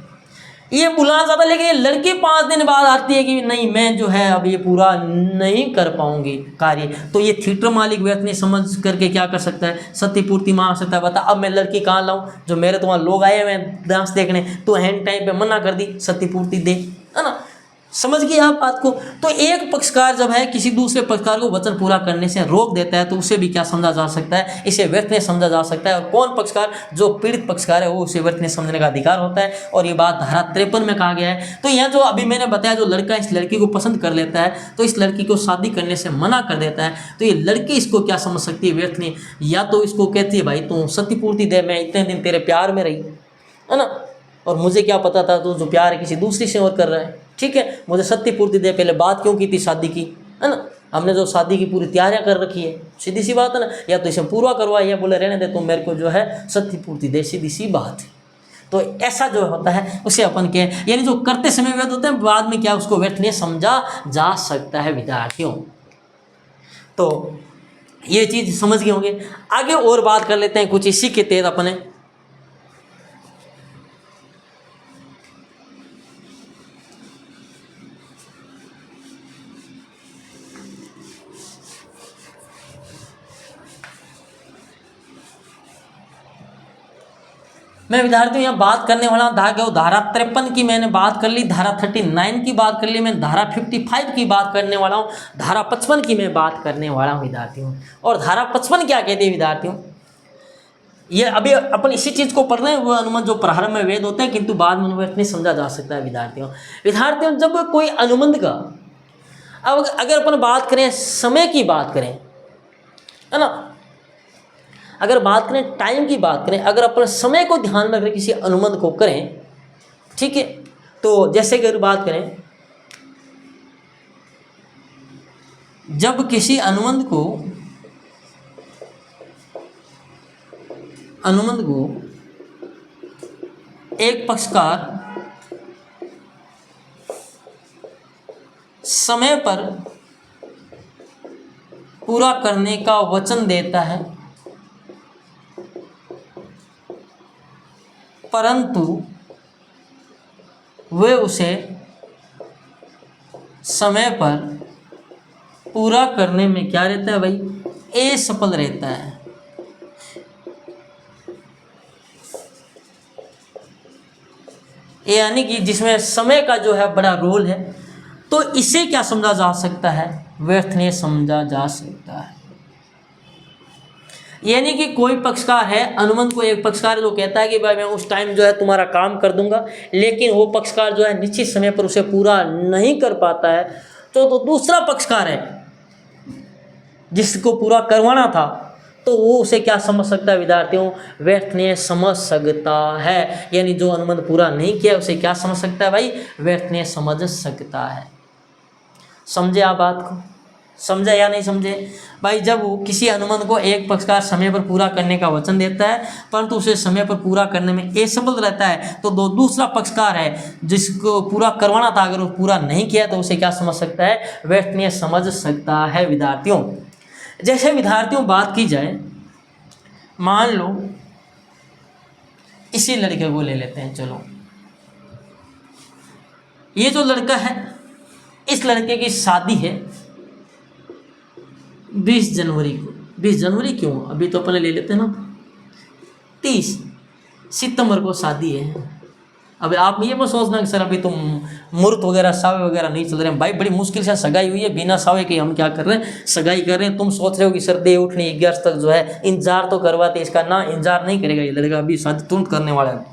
ये बुलाना चाहता, लेकिन ये लड़की 5 दिन बाद आती है कि नहीं मैं जो है अब ये पूरा नहीं कर पाऊंगी कार्य, तो ये थिएटर मालिक व्यर्थ नहीं समझ करके क्या कर सकता है, सत्य पूर्ति मांग सकता है। बता अब मैं लड़की कहाँ लाऊं, जो मेरे तो वहाँ लोग आए हुए हैं डांस देखने, तो हैंड टाइम पे मना कर दी, सत्य पूर्ति दे, है ना। समझ गए आप बात को। तो एक पक्षकार जब है किसी दूसरे पक्षकार को वचन पूरा करने से रोक देता है तो उसे भी क्या समझा जा सकता है, इसे व्यर्थ नहीं समझा जा सकता है। और कौन पक्षकार, जो पीड़ित पक्षकार है वो उसे व्यर्थ नहीं समझने का अधिकार होता है। और ये बात धारा 53 में कहा गया है। तो यहाँ जो अभी मैंने बताया, जो लड़का इस लड़की को पसंद कर लेता है तो इस लड़की को शादी करने से मना कर देता है, तो ये लड़की इसको क्या समझ सकती है, व्यर्थ नहीं। या तो इसको कहती है भाई तू सत्य पूर्ति दे, मैं इतने दिन तेरे प्यार में रही, है ना, और मुझे क्या पता था तू जो प्यार है किसी दूसरी से और कर रहा है, ठीक है, मुझे सत्य पूर्ति दे, पहले बात क्यों की थी शादी की, है ना, हमने जो शादी की पूरी तैयारियां कर रखी है, सीधी सी बात है ना। या तो इसे पूरा करवा, या बोले रहने दे तुम मेरे को जो है सत्य पूर्ति दे, सीधी सी बात है। तो ऐसा जो होता है उसे अपन के, यानी जो करते समय व्यर्थ होते हैं, बाद में क्या उसको व्यर्थ नहीं समझा जा सकता है विद्यार्थियों। तो ये चीज़ समझ गए होंगे। आगे और बात कर लेते हैं कुछ इसी के तहत अपने। मैं विद्यार्थियों यहाँ बात करने वाला हूँ धारा 53 की मैंने बात कर ली, धारा 39 की बात कर ली, मैं धारा 55 की बात करने वाला हूँ, धारा 55 की मैं बात करने वाला हूँ विद्यार्थियों। और धारा 55 क्या कहती है विद्यार्थियों, ये अभी अपन इसी चीज़ को पढ़ रहे हैं, वो अनुबंध जो प्रारंभ में वेद होते हैं किंतु बाद में व्यर्थ नहीं समझा जा सकता है विद्यार्थियों। जब कोई अनुबंध का, अब अगर अपन बात करें समय की बात करें, है ना, अगर बात करें टाइम की बात करें, अगर अपन समय को ध्यान में रखकर किसी अनुबंध को करें, ठीक है, तो जैसे कि अगर बात करें, जब किसी अनुबंध को एक पक्षकार समय पर पूरा करने का वचन देता है, परंतु वे उसे समय पर पूरा करने में क्या रहता है भाई, असफल रहता है। यानी कि जिसमें समय का जो है बड़ा रोल है, तो इसे क्या समझा जा सकता है, व्यर्थ नहीं समझा जा सकता है। यानी कि कोई पक्षकार है, अनुबंध को एक पक्षकार जो कहता है कि भाई मैं उस टाइम जो है तुम्हारा काम कर दूंगा, लेकिन वो पक्षकार जो है निश्चित समय पर उसे पूरा नहीं कर पाता है, तो दूसरा पक्षकार है जिसको पूरा करवाना था, तो वो उसे क्या समझ सकता है विद्यार्थियों, व्यर्थ नहीं समझ सकता है। यानी जो अनुबंध पूरा नहीं किया उसे क्या समझ सकता है भाई, व्यर्थ नहीं समझ सकता है। समझे आप बात को, समझे या नहीं समझे भाई। जब वो किसी अनुबंध को एक पक्षकार समय पर पूरा करने का वचन देता है, परंतु उसे समय पर पूरा करने में असफल रहता है, तो दूसरा पक्षकार है जिसको पूरा करवाना था, अगर वो पूरा नहीं किया तो उसे क्या समझ सकता है, व्यर्थ नहीं समझ सकता है विद्यार्थियों। जैसे विद्यार्थियों बात की जाए, मान लो इसी लड़के को ले लेते हैं, चलो ये जो लड़का है, इस लड़के की शादी है 20 जनवरी को। 20 जनवरी क्यों, अभी तो अपने ले लेते हैं ना, 30 सितंबर को शादी है। अब आप ये मत सोचना कि सर अभी तुम मुहूर्त वगैरह सावे वगैरह नहीं चल रहे हैं। भाई बड़ी मुश्किल से सगाई हुई है, बिना सावे के हम क्या कर रहे हैं, सगाई कर रहे हैं। तुम सोच रहे हो कि सर दे उठनी 11 तक जो है इंतजार तो करवाते, इसका ना इंतजार नहीं करेगा ये लड़का, अभी शादी तुरंत करने वाला है।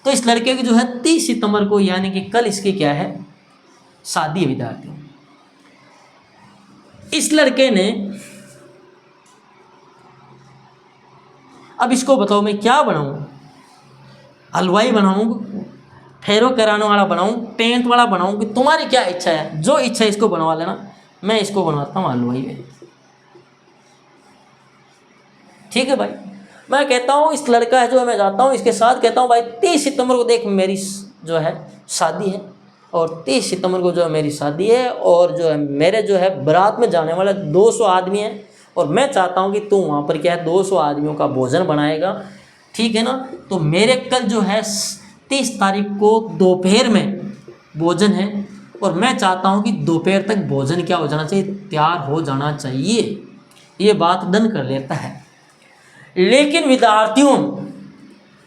तो इस लड़के की जो है 30 सितंबर को, यानी कि कल इसकी क्या है, शादी है विद्यार्थियों। इस लड़के ने, अब इसको बताओ मैं क्या बनाऊं, हलवाई बनाऊँ, फेरो कराने वाला बनाऊँ, टेंट वाला बनाऊँ, कि तुम्हारी क्या इच्छा है, जो इच्छा है इसको बनवा लेना, मैं इसको बनवाता हूँ हलवाई में। ठीक है भाई। मैं कहता हूँ इस लड़का है जो मैं जाता हूँ इसके साथ, कहता हूँ भाई 30 सितंबर को देख मेरी जो है शादी है, और 30 सितंबर को जो है मेरी शादी है, और जो है मेरे जो है बारात में जाने वाला 200 आदमी हैं, और मैं चाहता हूँ कि तू वहाँ पर क्या है 200 आदमियों का भोजन बनाएगा, ठीक है ना। तो मेरे कल जो है 30 तारीख को दोपहर में भोजन है, और मैं चाहता हूँ कि दोपहर तक भोजन क्या हो जाना चाहिए, तैयार हो जाना चाहिए। ये बात डन कर लेता है। लेकिन विद्यार्थियों,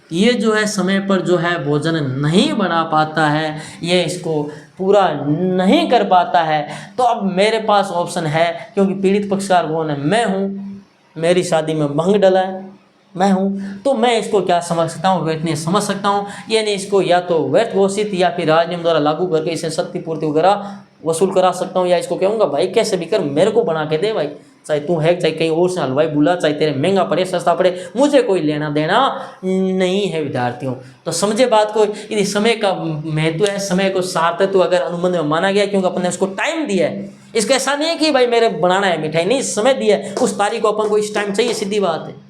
ये जो है समय पर जो है भोजन नहीं बना पाता है, ये इसको पूरा नहीं कर पाता है, तो अब मेरे पास ऑप्शन है, क्योंकि पीड़ित पक्षकार कौन है, मैं हूँ, मेरी शादी में भंग डला है, मैं हूँ, तो मैं इसको क्या समझ सकता हूँ, व्यर्थ नहीं समझ सकता हूँ। यानी इसको या तो व्यर्थ घोषित या फिर राज्य नियम द्वारा लागू करके इसे क्षतिपूर्ति वगैरह वसूल करा सकता हूँ, या इसको कहूँगा भाई कैसे भी कर मेरे को बना के दे भाई, चाहे तू है चाहे कहीं और से हलवाई बुला, चाहे तेरे महंगा पड़े सस्ता पड़े, मुझे कोई लेना देना नहीं है विद्यार्थियों। तो समझे बात को, यदि समय का महत्व है, समय को सार्थक तो अगर अनुबंध में माना गया, क्योंकि अपन ने उसको टाइम दिया है। इसका ऐसा नहीं है कि भाई मेरे बनाना है मिठाई, नहीं, समय दिया है, उस तारीख को अपन को इस टाइम चाहिए, सीधी बात है।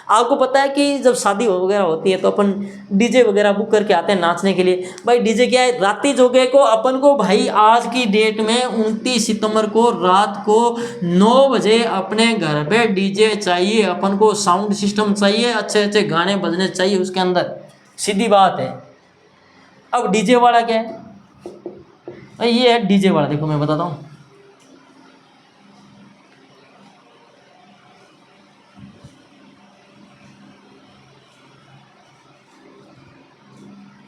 आपको पता है कि जब शादी वगैरह होती है तो अपन डीजे वगैरह बुक करके आते हैं नाचने के लिए। भाई डीजे क्या है, राती जोगे को अपन को भाई आज की डेट में 29 सितंबर को रात को 9 बजे अपने घर पे डीजे चाहिए, अपन को साउंड सिस्टम चाहिए, अच्छे अच्छे गाने बजने चाहिए उसके अंदर, सीधी बात है। अब डीजे वाला क्या है भाई, ये है डीजे वाला, देखो मैं बताता हूँ।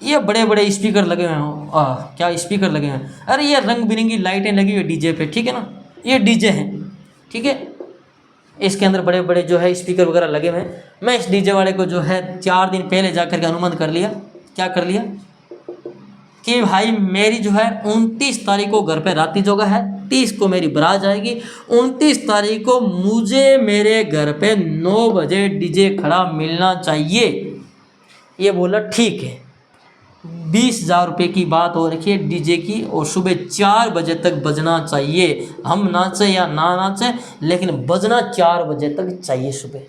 ये बड़े बड़े स्पीकर लगे हुए हैं, क्या स्पीकर लगे हुए हैं, अरे ये रंग बिरंगी लाइटें लगी हुई डीजे पे, ठीक है ना, ये डीजे हैं, ठीक है। इसके अंदर बड़े बड़े जो है स्पीकर वगैरह लगे हुए हैं। मैं इस डीजे वाले को जो है 4 दिन पहले जा कर के अनुमति कर लिया, क्या कर लिया कि भाई मेरी जो है 29 तारीख को घर पे राती जोगा है, 30 को मेरी बारात जाएगी, 29 तारीख को मुझे मेरे घर पे 9 बजे डीजे खड़ा मिलना चाहिए। ये बोला ठीक है। 20,000 रुपये की बात हो रखी है डीजे की, और सुबह 4 बजे तक बजना चाहिए, हम नाचे या ना नाचे लेकिन बजना 4 बजे तक चाहिए सुबह।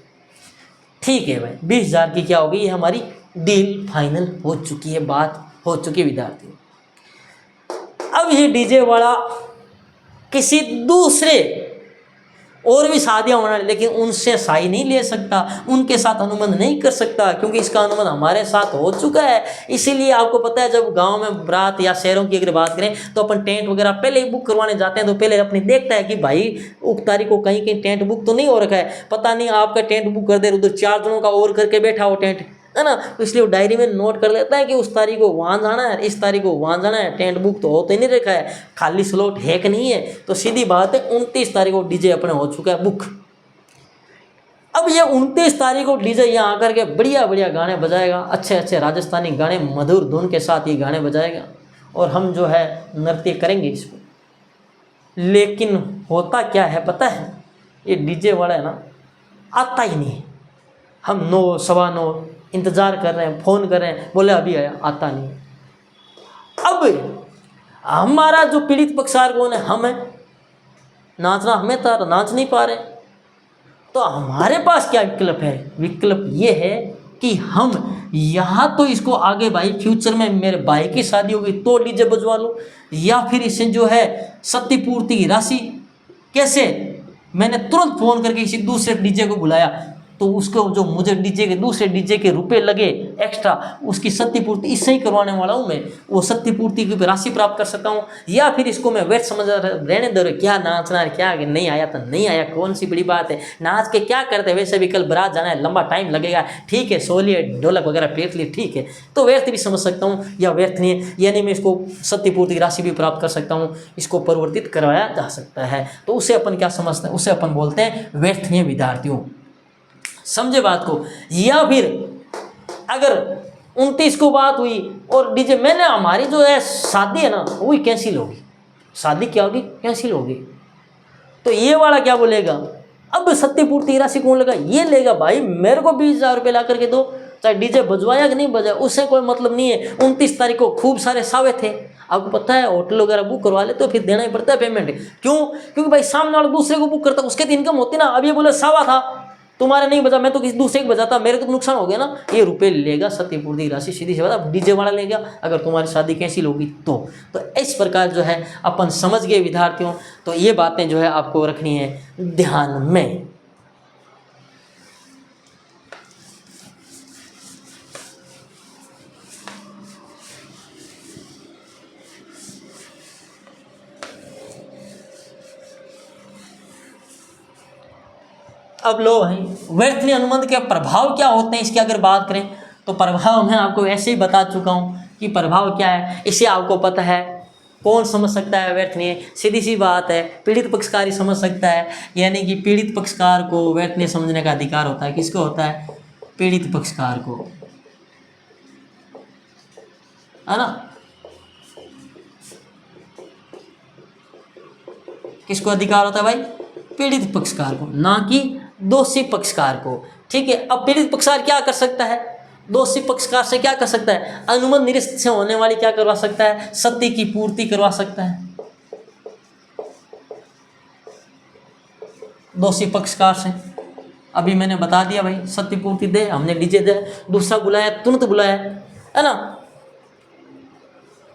ठीक है भाई, 20,000 की क्या होगी, ये हमारी डील फाइनल हो चुकी है, बात हो चुकी है विद्यार्थी। अब ये डीजे वाला किसी दूसरे और भी शादियाँ होना, लेकिन उनसे साई नहीं ले सकता, उनके साथ अनुबंध नहीं कर सकता, क्योंकि इसका अनुबंध हमारे साथ हो चुका है। इसीलिए आपको पता है जब गांव में बारात या शहरों की अगर बात करें तो अपन टेंट वगैरह पहले ही बुक करवाने जाते हैं, तो पहले अपनी देखता है कि भाई उस तारीख को कहीं कहीं टेंट बुक तो नहीं हो रखा है, पता नहीं आपका टेंट बुक कर दे, उधर 4 जनों का और करके बैठा हो टेंट, है ना। तो इसलिए वो डायरी में नोट कर लेता है कि उस तारीख को वहाँ जाना है, इस तारीख को वहाँ जाना है, टेंट बुक तो होते नहीं रखा है, खाली स्लॉट है कि नहीं है। तो सीधी बात है 29 तारीख को डीजे अपने हो चुका है बुक। अब ये 29 तारीख को डीजे यहाँ आकर के बढ़िया बढ़िया गाने बजाएगा, अच्छे अच्छे राजस्थानी गाने मधुर धुन के साथ ये गाने बजाएगा, और हम जो है नृत्य करेंगे इसको। लेकिन होता क्या है पता है, ये डीजे वाला है ना आता ही नहीं। हम 9 सवा 9 इंतज़ार कर रहे हैं, फ़ोन कर रहे हैं, बोले अभी आया, आता नहीं। अब हमारा जो पीड़ित पक्षकार कौन है, हम है, नाचना हमें था, नाच नहीं पा रहे, तो हमारे पास क्या विकल्प है, विकल्प ये है कि हम यहाँ तो इसको आगे भाई फ्यूचर में मेरे भाई की शादी होगी तो डीजे बजवा लो, या फिर इसे जो है क्षतिपूर्ति की राशि कैसे, मैंने तुरंत फ़ोन करके किसी दूसरे डीजे को बुलाया, तो उसको जो मुझे डीजे के दूसरे डीजे के रुपए लगे एक्स्ट्रा, उसकी क्षतिपूर्ति इससे ही करवाने वाला हूँ मैं, वो क्षतिपूर्ति की राशि प्राप्त कर सकता हूँ। या फिर इसको मैं व्यर्थ समझ रहने दे रहे, क्या नाचना है, क्या नहीं आया तो नहीं आया, कौन सी बड़ी बात है, नाच के क्या करते, वैसे भी कल बारात जाना है, लंबा टाइम लगेगा, ठीक है, सो लिए ढोलक वगैरह पेट लिए, ठीक है, तो व्यर्थ भी समझ सकता हूँ, या व्यर्थ नहीं है, यानी मैं इसको क्षतिपूर्ति की राशि भी प्राप्त कर सकता हूँ, इसको परिवर्तित करवाया जा सकता है। तो उसे अपन क्या समझते हैं, उसे अपन बोलते हैं व्यर्थ नहीं विद्यार्थियों, समझे बात को। या फिर अगर 29 को बात हुई और डीजे मैंने, हमारी जो है शादी है ना वही कैंसिल होगी, शादी क्या होगी, कैंसिल होगी, तो ये वाला क्या बोलेगा, अब क्षतिपूर्ति राशि कौन लेगा, ये लेगा भाई, मेरे को 20,000 रुपये ला करके दो, चाहे डीजे बजवाया कि नहीं बजाया, उससे कोई मतलब नहीं है। 29 तारीख को खूब सारे सावे थे, आपको पता है, होटल वगैरह बुक करवा ले तो फिर देना ही पड़ता है पेमेंट। क्यों? क्योंकि भाई सामने वाला दूसरे को बुक करता, उसके तो इनकम होती ना। अब ये बोले सावा था, तुम्हारे नहीं बजा, मैं तो किसी दूसरे को बजाता, मेरे तो नुकसान हो गया ना। ये रुपये लेगा, क्षतिपूर्ति राशि सीधी सी बात, अब डीजे वाला ले गया अगर तुम्हारी शादी कैंसिल होगी तो इस प्रकार जो है अपन समझ गए विद्यार्थियों। तो ये बातें जो है आपको रखनी है ध्यान में। अब लो भाई, व्यर्थनी अनुबंध के प्रभाव क्या होते हैं इसकी अगर बात करें तो प्रभाव मैं आपको ऐसे ही बता चुका हूँ कि प्रभाव क्या है, इसे आपको पता है। कौन समझ सकता है व्यर्थनीय? सीधी सी बात है, पीड़ित पक्षकार ही समझ सकता है। यानी कि पीड़ित पक्षकार को व्यर्थनीय समझने का अधिकार होता है। किसको होता है? पीड़ित पक्षकार को, है ना। किसको अधिकार होता है भाई? पीड़ित पक्षकार को, ना कि दोषी पक्षकार को। ठीक है। अब पीड़ित पक्षकार क्या कर सकता है? दोषी पक्षकार से क्या कर सकता है? अनुबंध निरस्त से होने वाली क्या करवा सकता है? सत्य की पूर्ति करवा सकता है दोषी पक्षकार से। अभी मैंने बता दिया भाई, सत्य पूर्ति दे, हमने डीजे दे, दूसरा बुलाया, तुरंत बुलाया, है ना।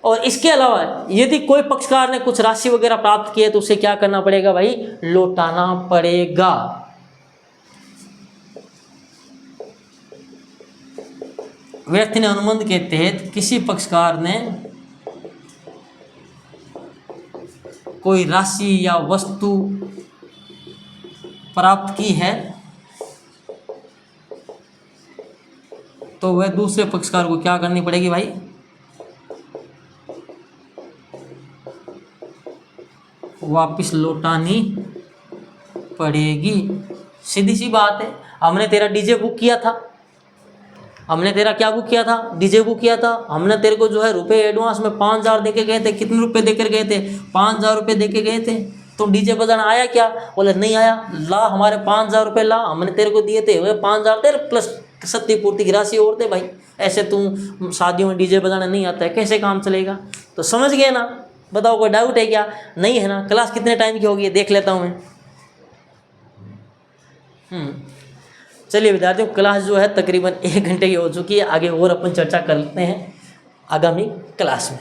और इसके अलावा यदि कोई पक्षकार ने कुछ राशि वगैरह प्राप्त की है तो उसे क्या करना पड़ेगा भाई? लौटाना पड़ेगा। व्यर्थनी अनुबंध के तहत किसी पक्षकार ने कोई राशि या वस्तु प्राप्त की है तो वह दूसरे पक्षकार को क्या करनी पड़ेगी भाई? वापस लौटानी पड़ेगी। सीधी सी बात है। हमने तेरा डीजे बुक किया था, हमने तेरा क्या बुक किया था? डीजे बुक किया था। हमने तेरे को जो है रुपए एडवांस में 5,000 दे के गए थे। कितने रुपए देकर गए थे? 5,000 रुपये दे के गए थे। तो डीजे बजाना आया क्या? बोले नहीं आया। ला हमारे 5,000 रुपये ला, हमने तेरे को दिए थे, वह 5,000 तेरे प्लस सत्य पूर्ति की राशि और थे भाई। ऐसे तुम शादियों में डीजे बजाना नहीं आता है, कैसे काम चलेगा? तो समझ गए ना? बताओ कोई डाउट है क्या? नहीं है ना? क्लास कितने टाइम की होगी देख लेता हूँ मैं। चलिए विद्यार्थियों, क्लास जो है तकरीबन 1 घंटे की हो चुकी है। आगे और अपन चर्चा करते हैं आगामी क्लास में।